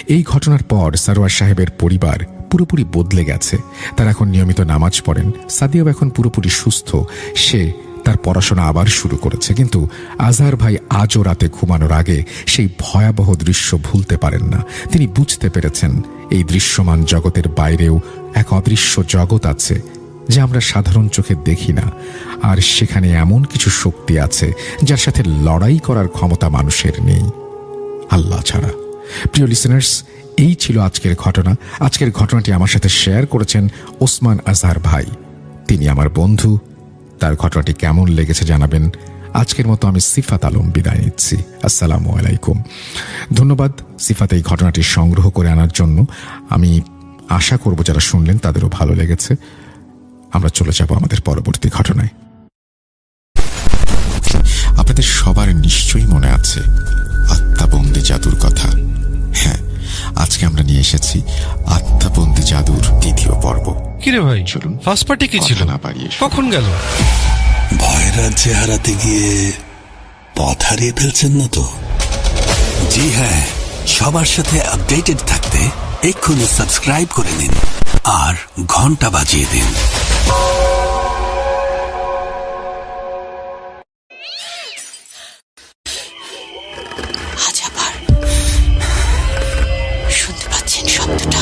এই ঘটনার পর সরওয়ার সাহেবের পরিবার পুরোপুরি বদলে গেছে। তারা এখন নিয়মিত নামাজ পড়েন। সাদিয়াও এখন পুরোপুরি সুস্থ। সে তার পড়াশোনা আবার শুরু করেছে। কিন্তু আজহার ভাই আজও রাতে ঘুমানোর আগে সেই ভয়াবহ দৃশ্য ভুলতে পারেন না। তিনি বুঝতে পেরেছেন এই দৃশ্যমান জগতের বাইরেও এক অদৃশ্য জগৎ আছে যা আমরা সাধারণ চোখে দেখি না। আর সেখানে এমন কিছু শক্তি আছে যার সাথে লড়াই করার ক্ষমতা মানুষের নেই, আল্লাহ ছাড়া। প্রিয় লিসেনার্স, এই ছিল আজকের ঘটনা। আজকের ঘটনাটি আমার সাথে শেয়ার করেছেন ওসমান আজহার ভাই। তিনি আমার বন্ধু। তার ঘটনাটি কেমন লেগেছে জানাবেন। আজকের মতো আমি সিফাত আলম বিদায় নিচ্ছি। আসসালামু আলাইকুম। ধন্যবাদ সিফাত এই ঘটনাটি সংগ্রহ করে আনার জন্য। আমি আশা করব যারা শুনলেন তাদেরও ভালো লেগেছে। আমরা চলে যাব আমাদের পরবর্তী ঘটনায়। আপনাদের সবার নিশ্চয়ই মনে আছে আত্মাবন্দী জাদুর কথা। হ্যাঁ, আজকে আমরা নিয়ে এসেছি আত্মাবন্দী জাদুর দ্বিতীয় পর্ব। কিরে ভাই, চলুন, ফার্স্ট পার্টি কি ছিল? না বাড়িয়ে কখন গেল? ভয়ের রাজ্যে হারাতে গিয়ে পথ হারিয়ে ফেলছেন না তো? জি হ্যাঁ, সবার সাথে আপডেটেড থাকতে এক্ষুনি সাবস্ক্রাইব করে নিন আর ঘন্টা বাজিয়ে দিন। আজ আবার শুনতে পাচ্ছেন শব্দটা?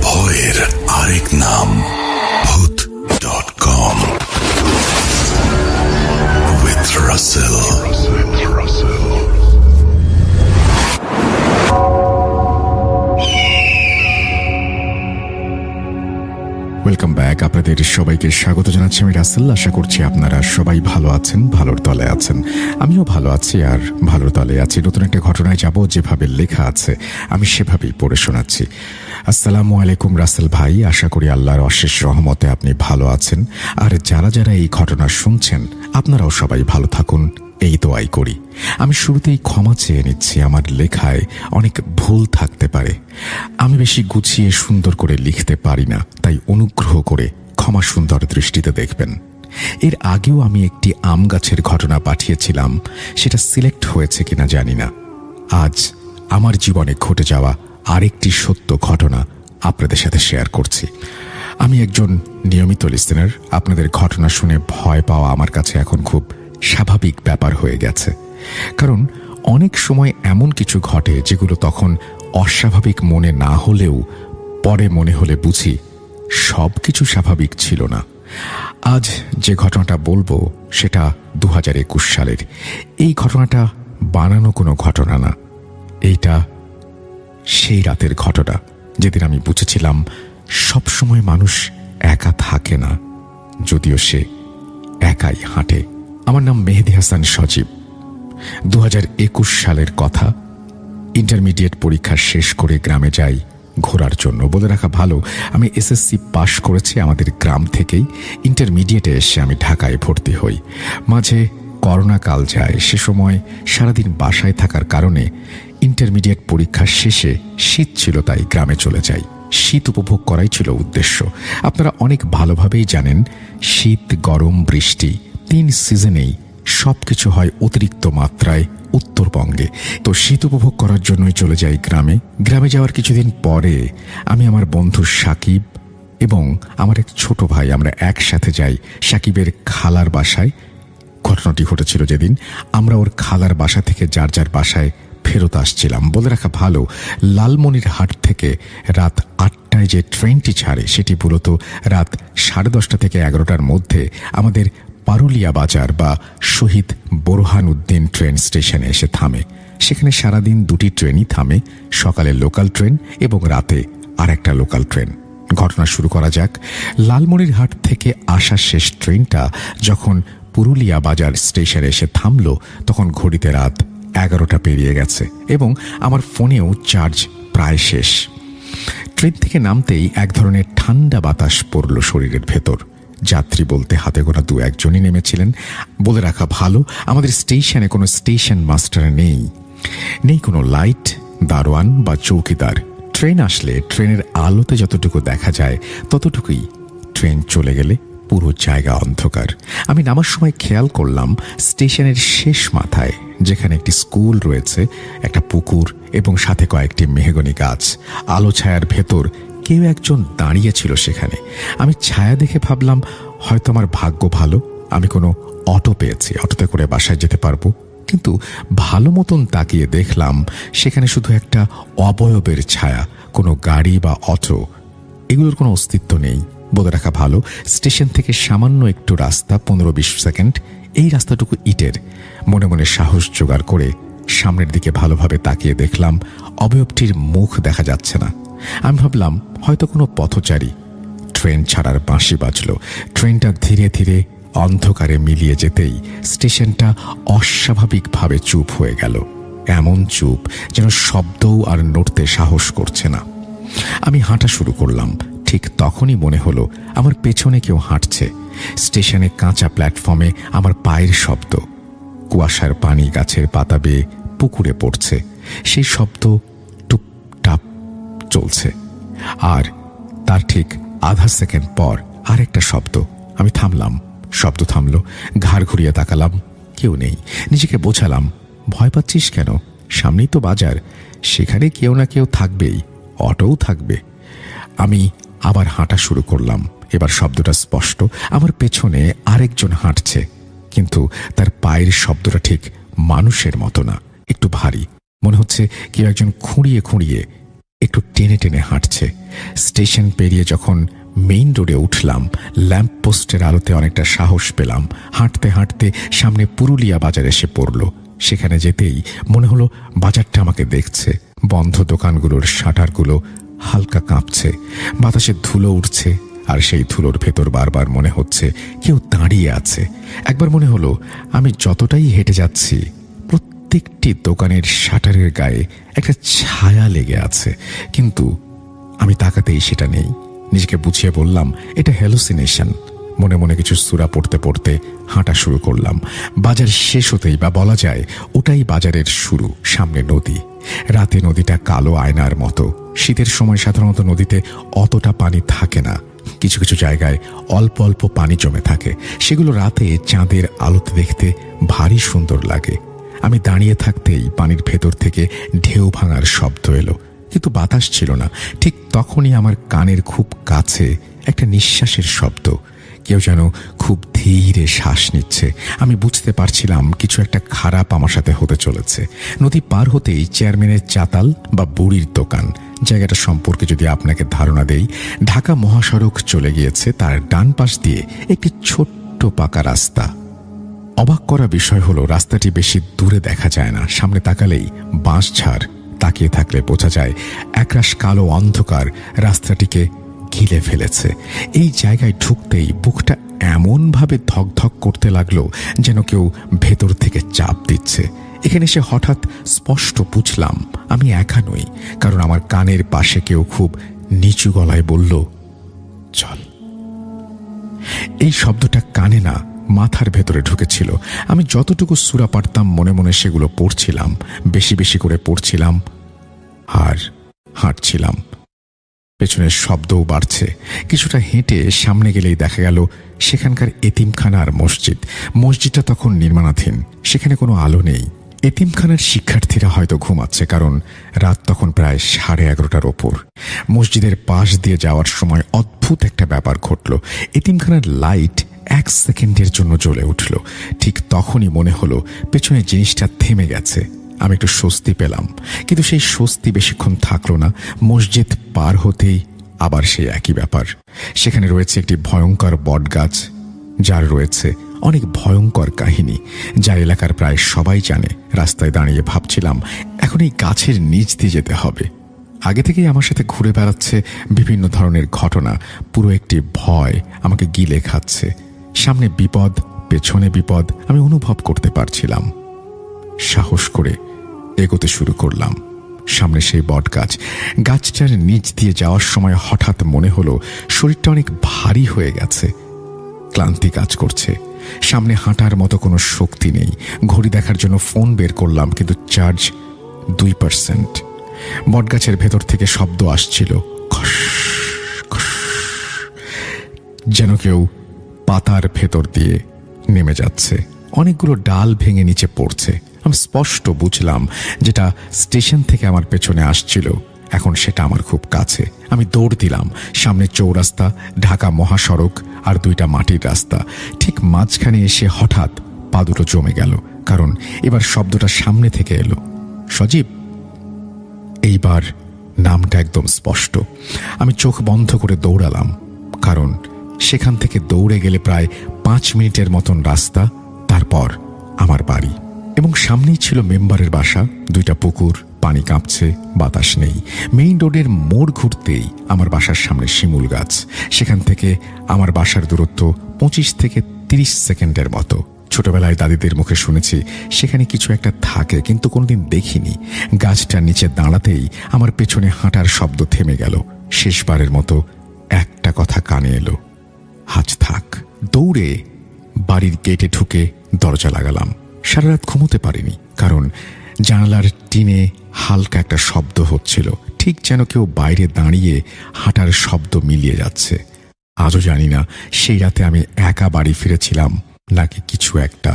ভয়ের আরেক নাম ভূত.com with Russell. Welcome back. আপনাদের সবাইকে স্বাগত জানাচ্ছি আমি রাসেল। আশা করছি আপনারা সবাই ভালো আছেন, ভালোর তলে আছেন। আমিও ভালো আছি আর ভালোর তলে আছি। নতুন একটা ঘটনায় যাব, যেভাবে লেখা আছে আমি সেভাবেই পড়ে শোনাচ্ছি। আসসালামু আলাইকুম রাসেল ভাই, আশা করি আল্লাহর অশেষ রহমতে আপনি ভালো আছেন। আর যারা যারা এই ঘটনা শুনছেন আপনারাও সবাই ভালো থাকুন, এই দোয়াই করি। আমি শুরুতেই ক্ষমা চেয়ে নিচ্ছি, আমার লেখায় অনেক ভুল থাকতে পারে। আমি বেশি গুছিয়ে সুন্দর করে লিখতে পারি না, তাই অনুগ্রহ করে ক্ষমা সুন্দর দৃষ্টিতে দেখবেন। এর আগেও আমি একটি আম গাছের ঘটনা পাঠিয়েছিলাম, সেটা সিলেক্ট হয়েছে কিনা জানি না। আজ আমার জীবনে ঘটে যাওয়া আরেকটি সত্য ঘটনা আপনাদের সাথে শেয়ার করছি। আমি একজন নিয়মিত লিসেনার। আপনাদের ঘটনা শুনে ভয় পাওয়া আমার কাছে এখন খুব স্বাভাবিক ব্যাপার হয়ে গেছে। কারণ অনেক সময় এমন কিছু ঘটে যেগুলো তখন অস্বাভাবিক মনে না হলেও পরে মনে হলে বুঝি সব কিছু স্বাভাবিক ছিল না। আজ যে ঘটনাটা বলবো সেটা 2021 সালের। এই ঘটনাটা বানানো কোনো ঘটনা না, এইটা সেই রাতের ঘটনা যেদিন আমি বুঝেছিলাম সবসময় মানুষ একা থাকে না, যদিও সে একাই হাঁটে। আমার নাম মেহেদী হাসান সজীব। 2021 সালের কথা। ইন্টারমিডিয়েট পরীক্ষা শেষ করে গ্রামে যাই ঘোরার জন্য। বলে রাখা ভালো, আমি এসএসসি পাশ করেছি আমাদের গ্রাম থেকেই। ইন্টারমিডিয়েটে এসে আমি ঢাকায় ভর্তি হই। মাঝে করোনা কাল যায়, সে সময় সারাদিন বাসায় থাকার কারণে ইন্টারমিডিয়েট পরীক্ষা শেষে শীত ছিল, তাই গ্রামে চলে যাই। শীত উপভোগ করাই ছিল উদ্দেশ্য। আপনারা অনেক ভালোভাবেই জানেন, শীত, গরম, বৃষ্টি 3 সিজনেই সবকিছু হয় অতিরিক্ত মাত্রায় উত্তরবঙ্গে। তো শীত উপভোগ করার জন্যই চলে যাই গ্রামে। গ্রামে যাওয়ার কিছুদিন পরে আমি আমার বন্ধু সাকিব এবং আমার এক ছোট ভাই, আমরা একসাথে যাই সাকিবের খালার বাসায়। ঘটনাটি ঘটেছিল যেদিন আমরা ওর খালার বাসা থেকে যার যার বাসায় ফেরত আসছিলাম। বলে রাখা ভালো, লালমনিরহাট থেকে রাত 8টায় যে ট্রেনটি ছাড়ে সেটি মূলত রাত 10:30 থেকে 11টার মধ্যে আমাদের পারুলিয়া বাজার বা শহীদ বোরহানউদ্দিন ট্রেন স্টেশনে এসে থামে। সেখানে সারাদিন 2টি ট্রেনই থামে, সকালে লোকাল ট্রেন এবং রাতে আর একটা লোকাল ট্রেন। ঘটনা শুরু করা যাক। লালমনিরহাট থেকে আসা শেষ ট্রেনটা যখন পুরুলিয়া বাজার স্টেশনে এসে থামল, তখন ঘড়িতে রাত 11টা পেরিয়ে গেছে এবং আমার ফোনেও চার্জ প্রায় শেষ। ট্রেন থেকে নামতেই এক ধরনের ঠান্ডা বাতাস পড়ল শরীরের ভেতর। যাত্রী বলতে হাতে গোনা 2-1 জনই নেমেছিলেন। বলে রাখা ভালো, আমাদের স্টেশনে কোনো স্টেশন মাস্টার নেই কোনো লাইট, দারোয়ান বা চৌকিদার। ট্রেন আসলে ট্রেনের আলোতে যতটুকু দেখা যায় ততটুকুই, ট্রেন চলে গেলে পুরো জায়গা অন্ধকার। আমি নামার সময় খেয়াল করলাম স্টেশনের শেষ মাথায়, যেখানে একটি স্কুল রয়েছে, একটা পুকুর এবং সাথে কয়েকটি মেহগনি গাছ, আলো ছায়ার ভেতর কেউ একজন দাঁড়িয়েছিল সেখানে। আমি ছায়া দেখে ভাবলাম হয়তো আমার ভাগ্য ভালো, আমি কোনো অটো পেয়েছি, অটোতে করে বাসায় যেতে পারবো। কিন্তু ভালো মতন তাকিয়ে দেখলাম সেখানে শুধু একটা অবয়বের ছায়া, কোনো গাড়ি বা অটো এগুলোর কোনো অস্তিত্ব নেই। বলে রাখা ভালো, স্টেশন থেকে সামান্য একটু রাস্তা, 15-20 সেকেন্ড, এই রাস্তাটুকু ইটের। মনে মনে সাহস জোগাড় করে সামনের দিকে ভালোভাবে তাকিয়ে দেখলাম অবয়বটির মুখ দেখা যাচ্ছে না। আমি ভাবলাম হয়তো কোনো পথচারী। ট্রেন ছাড়ার বাঁশি বাজল। ট্রেনটা ধীরে ধীরে অন্ধকারে মিলিয়ে যেতেই স্টেশনটা অস্বাভাবিকভাবে চুপ হয়ে গেল। এমন চুপ যেন শব্দও আর নড়তে সাহস করছে না। আমি হাঁটা শুরু করলাম। ঠিক তখনই মনে হলো আমার পেছনে কেউ হাঁটছে। স্টেশনে কাঁচা প্ল্যাটফর্মে আমার পায়ের শব্দ, কুয়াশার পানি গাছের পাতা বেয়ে পুকুরে পড়ছে, সেই শব্দ টুপটাপ চলছে। আর তার ঠিক আধা সেকেন্ড পর আরেকটা শব্দ। আমি থামলাম, শব্দ থামলো, ঘাড় ঘুরিয়ে তাকালাম, কেউ নেই। নিজেকে বোঝালাম, ভয় পাচ্ছিস কেন? সামনেই তো বাজার, সেখানে কেউ না কেউ থাকবেই, অটোও থাকবে। আমি আবার হাঁটা শুরু করলাম। এবার শব্দটা স্পষ্ট, আমার পেছনে আরেকজন হাঁটছে, কিন্তু তার পায়ের শব্দটা ঠিক মানুষের মতো না, একটু ভারী। মনে হচ্ছে কেউ একজন খুঁড়িয়ে খুঁড়িয়ে একটু টেনে টেনে হাঁটছে। স্টেশন পেরিয়ে যখন মেইন রোডে উঠলাম, ল্যাম্প পোস্টের আলোতে অনেকটা সাহস পেলাম। হাঁটতে হাঁটতে সামনে পুরুলিয়া বাজার এসে পড়ল। সেখানে যেতেই মনে হলো বাজারটা আমাকে দেখছে। বন্ধ দোকানগুলোর শাটারগুলো হালকা কাঁপছে, বাতাসে ধুলো উঠছে, আর সেই ধুলোর ভেতর বারবার মনে হচ্ছে কেউ দাঁড়িয়ে আছে। একবার মনে হলো আমি যতটাই হেঁটে যাচ্ছি প্রত্যেকটি দোকানের শাটারের গায়ে একটা ছায়া লেগে আছে, কিন্তু আমি তাকাতেই সেটা নেই। নিজেকে বুঝিয়ে বললাম এটা হ্যালুসিনেশন। মনে মনে কিছু সূরা পড়তে পড়তে হাঁটা শুরু করলাম। বাজার শেষ হতেই, বা বলা যায় ওটাই বাজারের শুরু। সামনে নদী। রাতে নদীটা কালো আয়নার মতো। শীতের সময় সাধারণত নদীতে অতটা পানি থাকে না, কিছু কিছু জায়গায় অল্প অল্প পানি জমে থাকে। সেগুলো রাতে চাঁদের আলোতে দেখতে ভারী সুন্দর লাগে। আমি দাঁড়িয়ে থাকতেই পানির ভেতর থেকে ঢেউ ভাঙার শব্দ এলো, কিন্তু বাতাস ছিল না। ঠিক তখনই আমার কানের খুব কাছে একটা নিঃশ্বাসের শব্দ। কেউ যেন খুব ধীরে শ্বাস নিচ্ছে। আমি বুঝতে পারছিলাম কিছু একটা খারাপ আমার সাথে হতে চলেছে। নদী পার হতেই চেয়ারম্যানের চাতাল বা বুড়ির দোকান। জায়গাটা সম্পর্কে যদি আপনাকে ধারণা দেই, ঢাকা মহাসড়ক চলে গিয়েছে, তার ডান পাশ দিয়ে একটি ছোট্ট পাকা রাস্তা। অবাক করা বিষয় হলো রাস্তাটি বেশি দূরে দেখা যায় না। সামনে তাকালেই বাঁশঝাড়, তাকিয়ে থাকলে বোঝা যায় একরাশ কালো অন্ধকার রাস্তাটিকে গিলে ফেলেছে। এই জায়গায় ঢুকতেই বুকটা এমনভাবে ধকধক করতে লাগলো যেন কেউ ভেতর থেকে চাপ দিচ্ছে। এখানে এসে হঠাৎ স্পষ্ট বুঝলাম আমি একা নই, কারণ আমার কানের পাশে কেউ খুব নিচু গলায় বলল, চল। এই শব্দটা কানে না, মাথার ভেতরে ঢুকেছিল। আমি যতটুকু সূরা পারতাম মনে মনে সেগুলো পড়ছিলাম, বেশি বেশি করে পড়ছিলাম আর হাঁটছিলাম। পেছনের শব্দও বাড়ছে। কিছুটা হেঁটে সামনে গেলেই দেখা গেল সেখানকার এতিমখানা আর মসজিদ। মসজিদটা তখন নির্মাণাধীন, সেখানে কোনো আলো নেই। এতিমখানার শিক্ষার্থীরা হয়তো ঘুমাচ্ছে, কারণ রাত তখন প্রায় 11:30টার ওপর। মসজিদের পাশ দিয়ে যাওয়ার সময় অদ্ভুত একটা ব্যাপার ঘটল। এতিমখানার লাইট 1 সেকেন্ডের জন্য জ্বলে উঠল। ঠিক তখনই মনে হলো পেছনে জিনিসটা থেমে গেছে। আমি একটু স্বস্তি পেলাম, কিন্তু সেই স্বস্তি বেশিক্ষণ থাকলো না। মসজিদ পার হতেই আবার সেই একই ব্যাপার। সেখানে রয়েছে একটি ভয়ঙ্কর বটগাছ, যার রয়েছে অনেক ভয়ঙ্কর কাহিনী, যা এলাকার প্রায় সবাই জানে। রাস্তায় দাঁড়িয়ে ভাবছিলাম এখন এই গাছের নিচ দিয়ে যেতে হবে। আগে থেকেই আমার সাথে ঘুরে বেড়াচ্ছে বিভিন্ন ধরনের ঘটনা। পুরো একটি ভয় আমাকে গিলে খাচ্ছে। সামনে বিপদ, পেছনে বিপদ, আমি অনুভব করতে পারছিলাম। সাহস করে এগোতে শুরু করলাম। সামনে সেই বটগাছ। গাছটার নিচ দিয়ে যাওয়ার সময় হঠাৎ মনে হলো শরীরটা অনেক ভারী হয়ে গেছে, ক্লান্তি কাজ করছে। সামনে হাঁটার মতো কোনো শক্তি নেই। ঘড়ি দেখার জন্য ফোন বের করলাম, কিন্তু চার্জ 2%। বটগাছের ভেতর থেকে শব্দ আসছিল, খস খস, যেন কেউ পাতার ভেতর দিয়ে নেমে যাচ্ছে। অনেকগুলো ডাল ভেঙে নিচে পড়ছে। আমি স্পষ্ট বুঝলাম যেটা স্টেশন থেকে আমার পেছনে আসছিল, এখন সেটা আমার খুব কাছে। আমি দৌড় দিলাম। সামনে চৌরাস্তা, ঢাকা মহাসড়ক আর 2টা মাটির রাস্তা। ঠিক মাঝখানে এসে হঠাৎ পা দুটো জমে গেল, কারণ এবার শব্দটা সামনে থেকে এলো, সজীব। এইবার নামটা একদম স্পষ্ট। আমি চোখ বন্ধ করে দৌড়ালাম, কারণ সেখান থেকে দৌড়ে গেলে প্রায় 5 মিনিটের মতন রাস্তা, তারপর আমার বাড়ি। এবং সামনেই ছিল মেম্বারের বাসা। 2টা পুকুর, পানি কাঁপছে, বাতাস নেই। মেইন রোডের মোড় ঘুরতেই আমার বাসার সামনে শিমুল গাছ। সেখান থেকে আমার বাসার দূরত্ব 25 থেকে 30 সেকেন্ডের মতো। ছোটবেলায় দাদিদের মুখে শুনেছি সেখানে কিছু একটা থাকে, কিন্তু কোনোদিন দেখিনি। গাছটার নিচে দাঁড়াতেই আমার পেছনে হাঁটার শব্দ থেমে গেল। শেষবারের মতো একটা কথা কানে এলো, আজ থাক। দৌড়ে বাড়ির গেটে ঢুকে দরজা লাগালাম। সারা রাত ঘুমোতে পারিনি, কারণ জানালার টিনে হালকা একটা শব্দ হচ্ছিল, ঠিক যেন কেউ বাইরে দাঁড়িয়ে হাঁটার শব্দ মিলিয়ে যাচ্ছে। আজও জানি না সেই রাতে আমি একা বাড়ি ফিরেছিলাম, নাকি কিছু একটা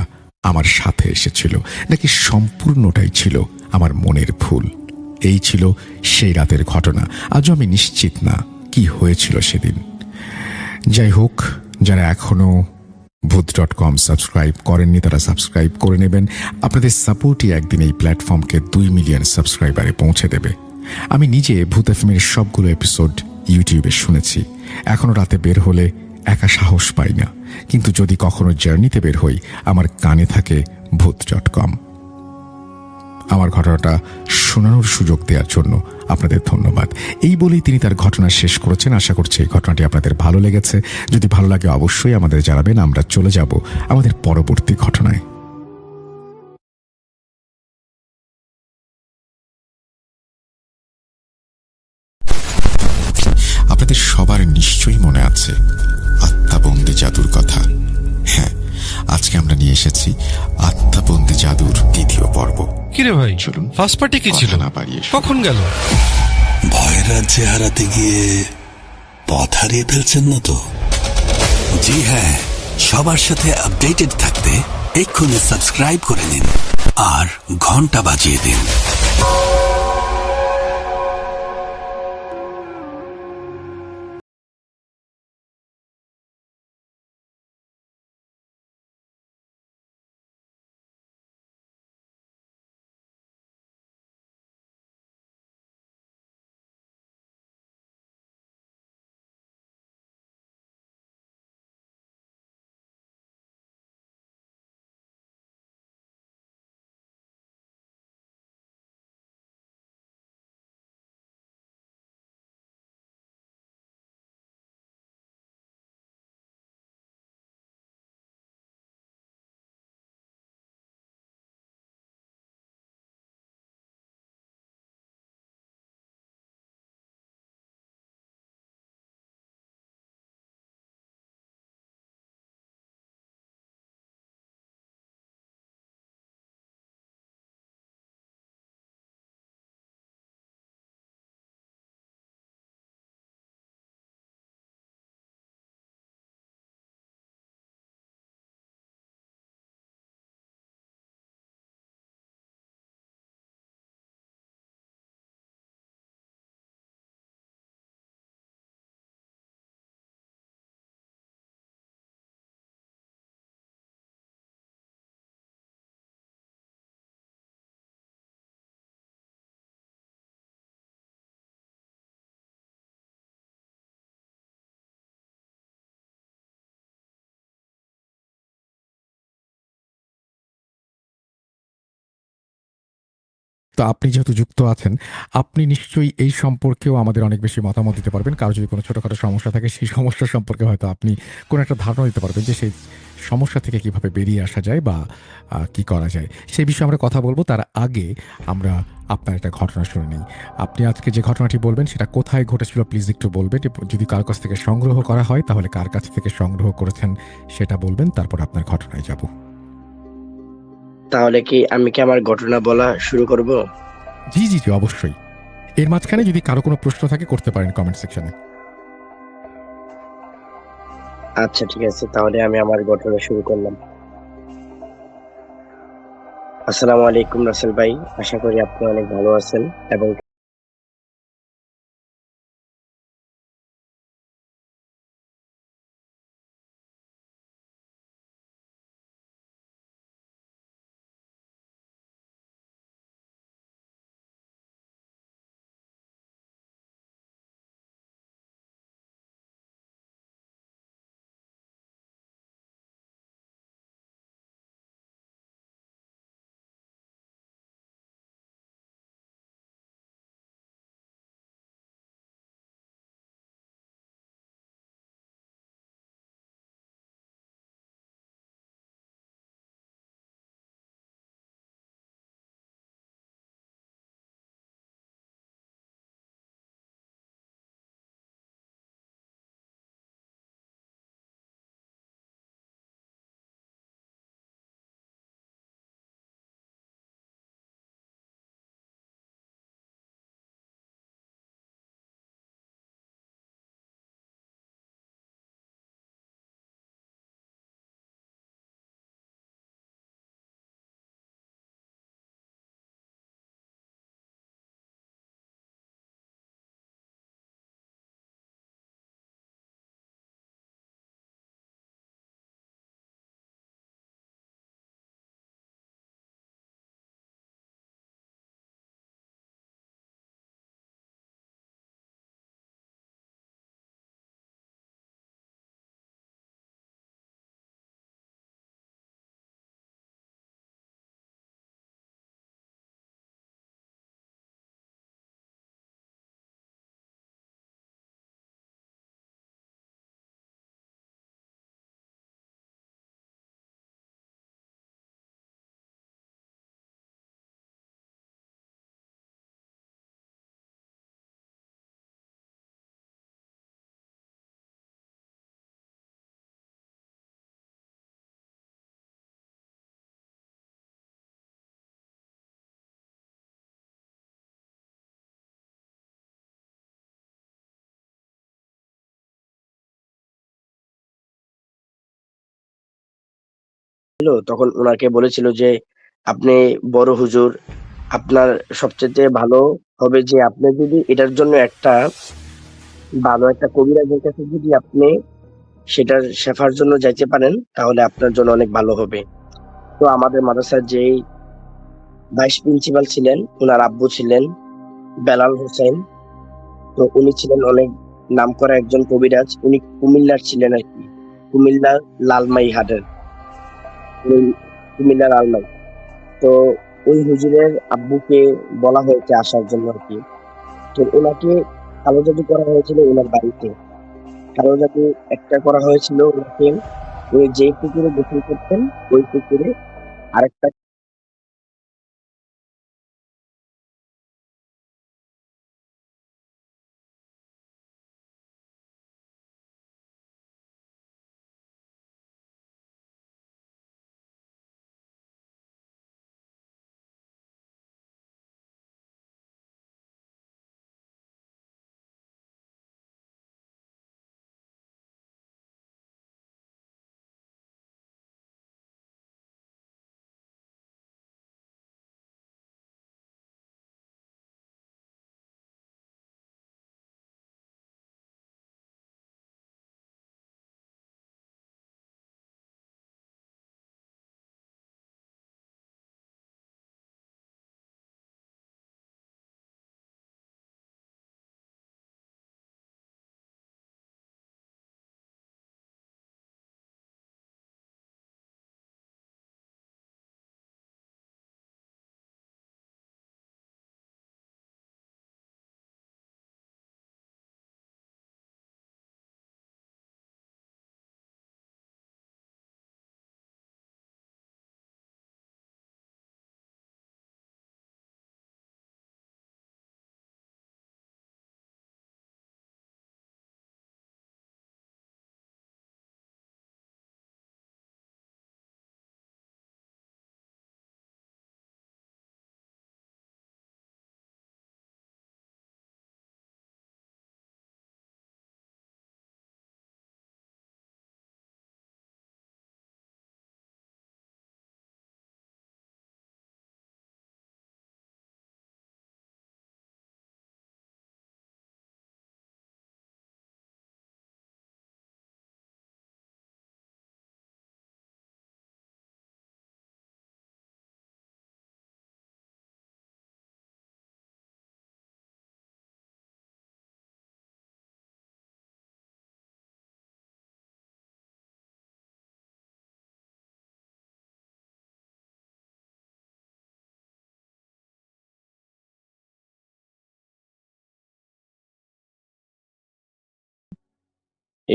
আমার সাথে এসেছিল, নাকি সম্পূর্ণটাই ছিল আমার মনের ভুল। এই ছিল সেই রাতের ঘটনা। আজও আমি নিশ্চিত না কি হয়েছিল সেদিন। যাই হোক, যারা এখনো ভূত.com সাবস্ক্রাইব করেননি তারা সাবস্ক্রাইব করে নেবেন। আপনাদের সাপোর্টই একদিন এই প্ল্যাটফর্মকে 2 মিলিয়ন সাবস্ক্রাইবারে পৌঁছে দেবে। আমি নিজে ভূত এফএমের সবগুলো এপিসোড ইউটিউবে শুনেছি। এখনো রাতে বের হলে একা সাহস পাই না, কিন্তু যদি কখনো জার্নিতে বের হই আমার কানে থাকে ভূত.com। আমার ঘটনাটা শোনানোর সুযোগ দেওয়ার জন্য আপনাদের ধন্যবাদ। এই বলেই তিনি তার ঘটনা শেষ করেছেন। আশা করছি এই ঘটনাটি আপনাদের ভালো লেগেছে। যদি ভালো লাগে অবশ্যই আমাদের জানাবেন। আমরা চলে যাব আমাদের পরবর্তী ঘটনায়। আপনাদের সবার নিশ্চয়ই মনে আছে আত্মাবন্দী জাদুর কথা। হ্যাঁ, আজকে আমরা নিয়ে এসেছি আত্মাবন্দী জাদুর 2য় পর্ব। কিরে ভাই, চলুন, ফার্স্ট পার্টি কি ছিল? না বাড়িয়ে কখন গেল? ভয় রাজ্যে হারাতে গিয়ে পথ হারিয়ে ফেলছেন না তো? জি হ্যাঁ, সবার সাথে আপডেটেড থাকতে এক্ষুনি সাবস্ক্রাইব করে নিন আর ঘন্টা বাজিয়ে দিন। তো আপনি যেহেতু যুক্ত আছেন, আপনি নিশ্চয়ই এই সম্পর্কেও আমাদের অনেক বেশি মতামত দিতে পারবেন। কারো যদি কোনো ছোটখাটো সমস্যা থাকে, সেই সমস্যা সম্পর্কে হয়তো আপনি কোনো একটা ধারণা দিতে পারবেন যে সেই সমস্যা থেকে কিভাবে বেরিয়ে আসা যায় বা কি করা যায়। সেই বিষয়ে আমরা কথা বলব। তার আগে আমরা আপনার একটা ঘটনা শুনে নিই। আপনি আজকে যে ঘটনাটি বলবেন সেটা কোথায় ঘটেছিল প্লিজ একটু বলবেন। যদি কারো কাছ থেকে সংগ্রহ করা হয় তাহলে কার কাছ থেকে সংগ্রহ করেছেন সেটা বলবেন। তারপর আপনার ঘটনায় যাব। তাহলে কি আমি কি আমার ঘটনা বলা শুরু করব? জি, জি, জি, অবশ্যই। এর মাঝখানে যদি কারো কোনো প্রশ্ন থাকে করতে পারেন কমেন্ট সেকশনে। আচ্ছা ঠিক আছে, তাহলে আমি আমার ঘটনা শুরু করলাম। আসসালামু আলাইকুম রাসেল ভাই, আশা করি আপনি অনেক ভালো আছেন এবং তখন ওনাকে বলেছিল যে আপনি বড় হুজুর, আপনার সবচেয়ে ভালো হবে যে আপনি যদি এটার জন্য একটা ভালো একটা কবিরাজের কাছে যদি আপনি সেটার শেফার জন্য যাইতে পারেন তাহলে আপনার জন্য অনেক ভালো হবে। তো আমাদের মাদ্রাসার যেই ভাইস প্রিন্সিপাল ছিলেন, উনার আব্বু ছিলেন বেলাল হোসেন। তো উনি ছিলেন অনেক নামকরা একজন কবিরাজ। উনি কুমিল্লার ছিলেন আরকি। কুমিল্লার লালমাই হাটের। উনি কুমিল্লার লালমাই। তো ওই হুজুরের আব্বুকে বলা হয়েছে আসার জন্য আরকি। তো উনাকে কালো জাদু করা হয়েছিল উনার বাড়িতে। কালো জাদু একটা করা হয়েছিল উনাকে, উনি যেই পুকুরে গোসল করতেন ওই পুকুরে আরেকটা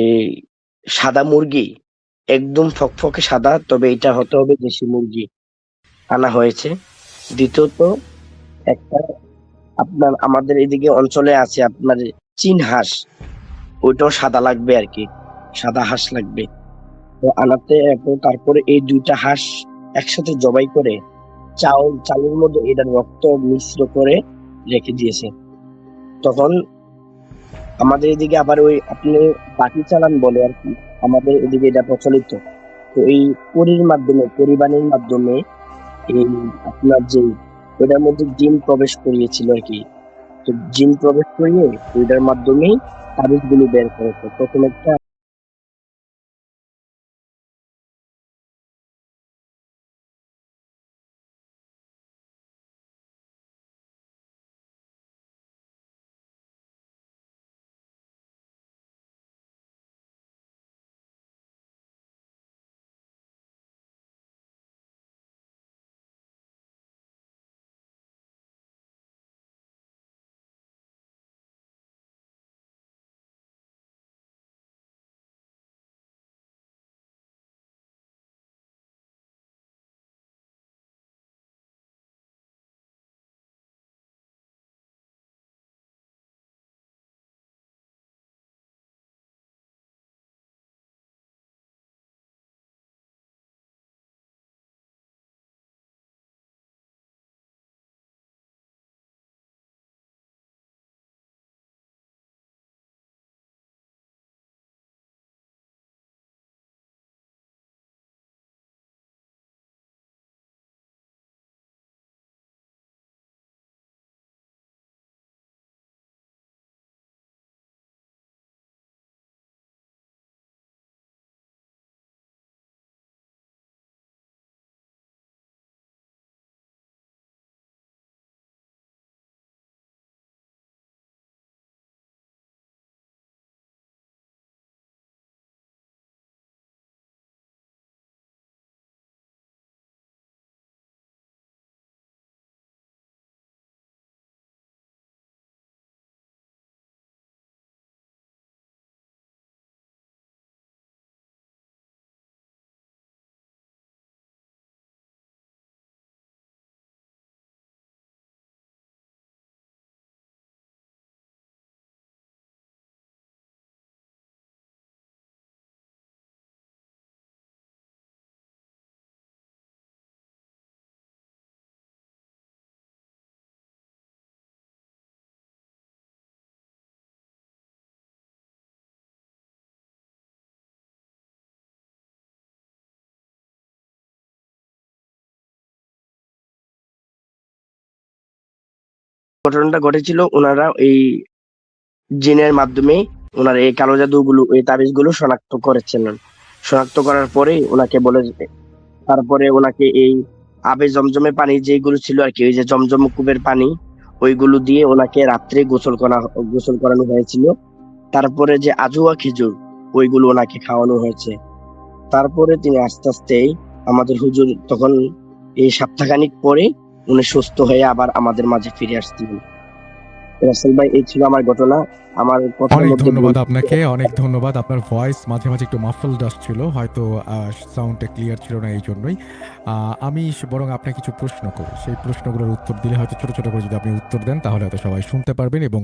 এই সাদা মুরগি, একদম ফকফকে সাদা, তবে এটা হতে হবে দেশি মুরগি, আনা হয়েছে। দ্বিতীয়ত, একটা আপনার আমাদের এদিকে অঞ্চলে আছে আপনার চীন হাঁস, ওইটাও সাদা লাগবে আর কি, সাদা হাঁস লাগবে। তো আনাতে তারপরে এই দুইটা হাঁস একসাথে জবাই করে চালের মধ্যে এটার রক্ত মিশ্র করে রেখে দিয়েছে। তখন আমাদের এদিকে আবার ওই আপনি বাটি চালান বলে আর কি, আমাদের এদিকে এটা প্রচলিত। তো এই পরিবাণীর মাধ্যমে এই আপনার যে ওটার মধ্যে জিন প্রবেশ করিয়েছিল আর কি। তো জিন প্রবেশ করিয়ে ওইটার মাধ্যমেই তাবিজগুলো বের করেছে। প্রথম একটা ঘটনাটা ঘটেছিল, ওনারা এই জিনের মাধ্যমে ওনার এই কালো জাদুগুলো, এই তাবিজগুলো শনাক্ত করেছিলেন। শনাক্ত করার পরে ওনাকে বলে, তারপরে ওনাকে এই আবে জমজমের পানি যেগুলো ছিল আর কি, ওই যে জমজম কূপের পানি, ওইগুলো দিয়ে ওনাকে রাত্রে গোসল করানো হয়েছিল। তারপরে যে আজুয়া খেজুর, ওইগুলো ওনাকে খাওয়ানো হয়েছে। তারপরে তিনি আস্তে আস্তে, আমাদের হুজুর তখন এই সপ্তাহখানিক পরে উনি সুস্থ হয়ে আবার আমাদের মাঝে ফিরে আসছিলেন। রাসেল ভাই, এই ছিল আমার ঘটনা। আমার কথার অনেক মধ্যে ভুল ধন্যবাদ আপনাকে, অনেক ধন্যবাদ। আপনার ভয়েস মাঝে মাঝে একটু মাফলড আসছিল, হয়তো সাউন্ডটা ক্লিয়ার ছিল না এই জন্যই। আমি বরং আপনাকে কিছু প্রশ্ন করি, সেই প্রশ্নগুলোর উত্তর দিলে হয়তো ছোট ছোট করে যদি আপনি উত্তর দেন তাহলে হয়তো সবাই শুনতে পারবেন এবং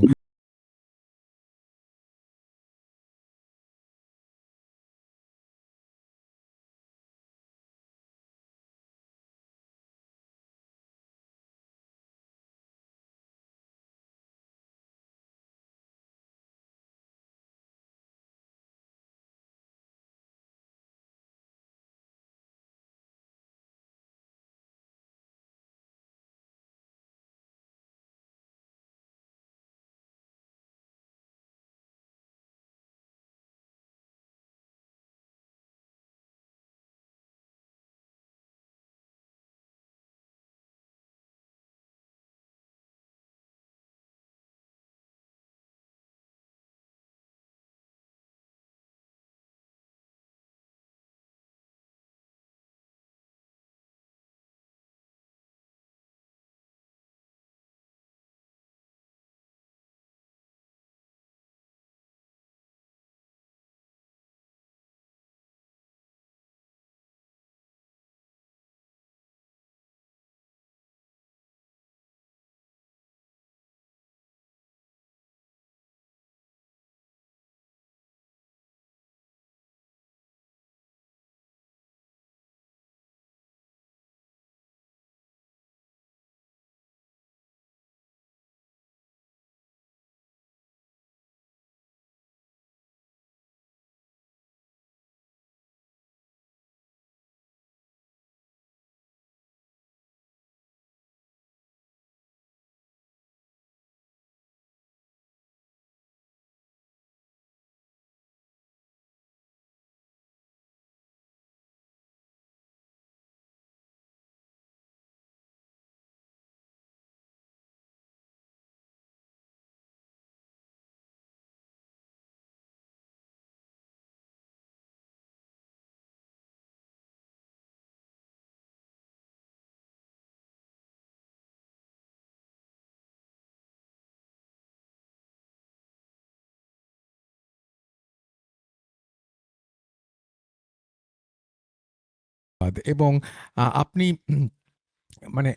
এবং আপনি মানে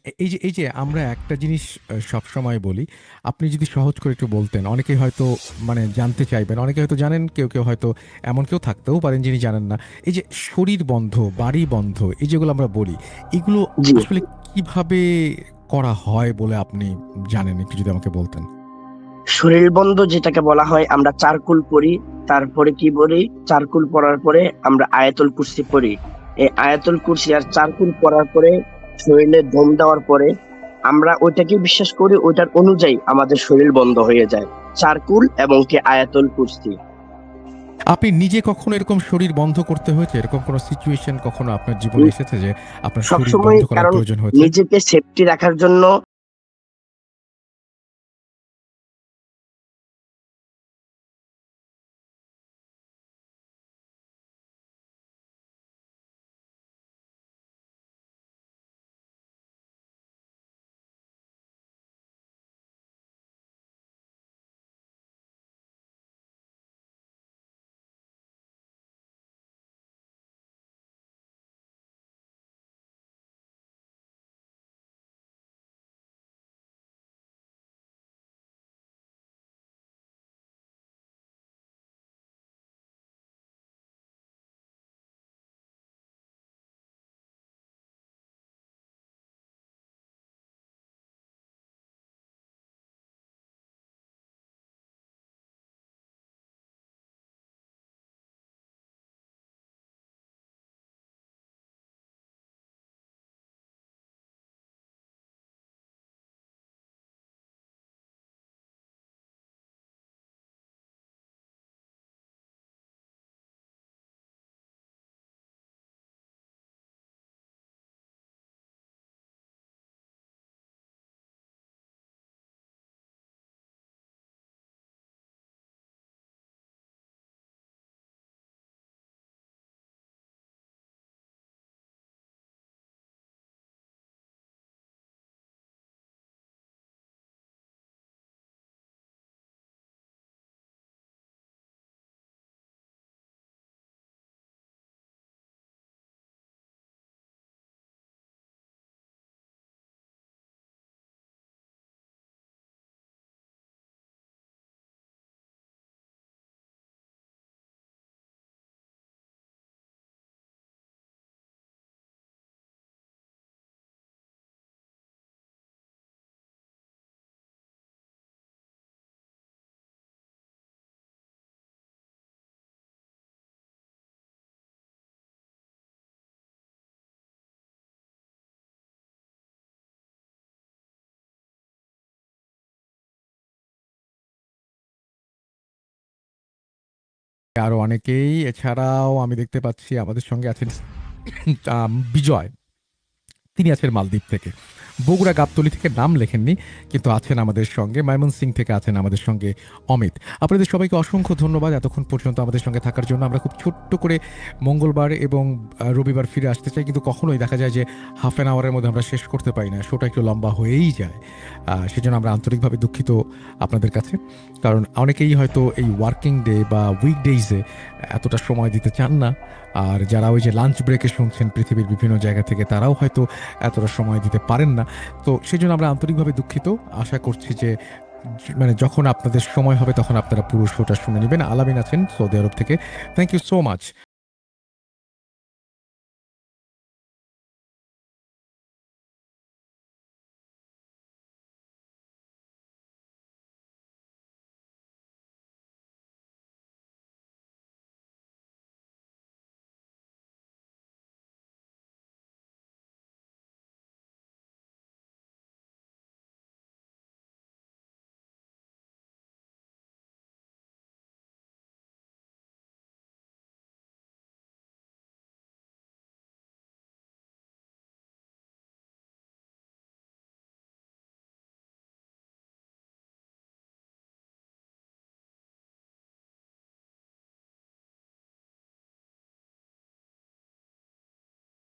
এই যে আমরা একটা জিনিস সবসময় বলি, আপনি যদি সহজ করে একটু বলতেন, অনেকেই হয়তো মানে জানতে চাইবেন, অনেকে হয়তো জানেন, কেউ হয়তো এমন কেউ থাকতেও পারেন যিনি জানেন না। এই যে শরীর বন্ধ, বাড়ি বন্ধ, এই যেগুলো আমরা বলি, এগুলো জি, আসলে কিভাবে করা হয় বলে আপনি জানেন? একটু যদি আমাকে বলতেন। শরীর বন্ধ যেটাকে বলা হয়, আমরা চারকুল পড়ি, তারপরে কি পড়ি, চারকুল পড়ার পরে আমরা আয়াতুল কুরসি পড়ি। এই আয়াতুল কুরসি আর চারকুল পড়ার পরে শরীরে দম দেওয়ার পরে আমরা ওইটাকে বিশ্বাস করি, ওইটার অনুযায়ী আমাদের শরীর বন্ধ হয়ে যায়। চারকুল এবং কি আয়াতুল কুরসি। আপনি নিজে কখনো এরকম শরীর বন্ধ করতে হয়েছে? এরকম কোনো সিচুয়েশন কখনো আপনার জীবনে এসেছে যে আপনার শরীর সবসময়, বন্ধ করার কারণ প্রয়োজন হয়েছে? নিজেকে সেফটি রাখার জন্য আরো অনেকেই, এছাড়াও আমি দেখতে পাচ্ছি আমাদের সঙ্গে আছেন বিজয়। তিনি আছেন মালদ্বীপ থেকে। বগুড়া গাবতলী থেকে নাম লেখেননি, কিন্তু আছেন আমাদের সঙ্গে। ময়মনসিংহ থেকে আছেন আমাদের সঙ্গে অমিত। আপনাদের সবাইকে অসংখ্য ধন্যবাদ এতক্ষণ পর্যন্ত আমাদের সঙ্গে থাকার জন্য। আমরা খুব ছোট্ট করে মঙ্গলবার এবং রবিবার ফিরে আসতে চাই, কিন্তু কখনোই দেখা যায় যে হাফ অ্যান আওয়ারের মধ্যে আমরা শেষ করতে পারি না, শোটা একটু লম্বা হয়েই যায়। সেজন্য আমরা আন্তরিকভাবে দুঃখিত আপনাদের কাছে, কারণ অনেকেই হয়তো এই ওয়ার্কিং ডে বা উইকডেইজে এতটা সময় দিতে চান না। আর যারা ওই যে লাঞ্চ ব্রেকে শুনছেন পৃথিবীর বিভিন্ন জায়গা থেকে, তারাও হয়তো এতটা সময় দিতে পারেন না। তো সেই জন্য আমরা আন্তরিকভাবে দুঃখিত। আশা করছি যে মানে যখন আপনাদের সময় হবে তখন আপনারা পুরো শোটা শুনে নেবেন। আলামিন আছেন সৌদি আরব থেকে। Thank you so much.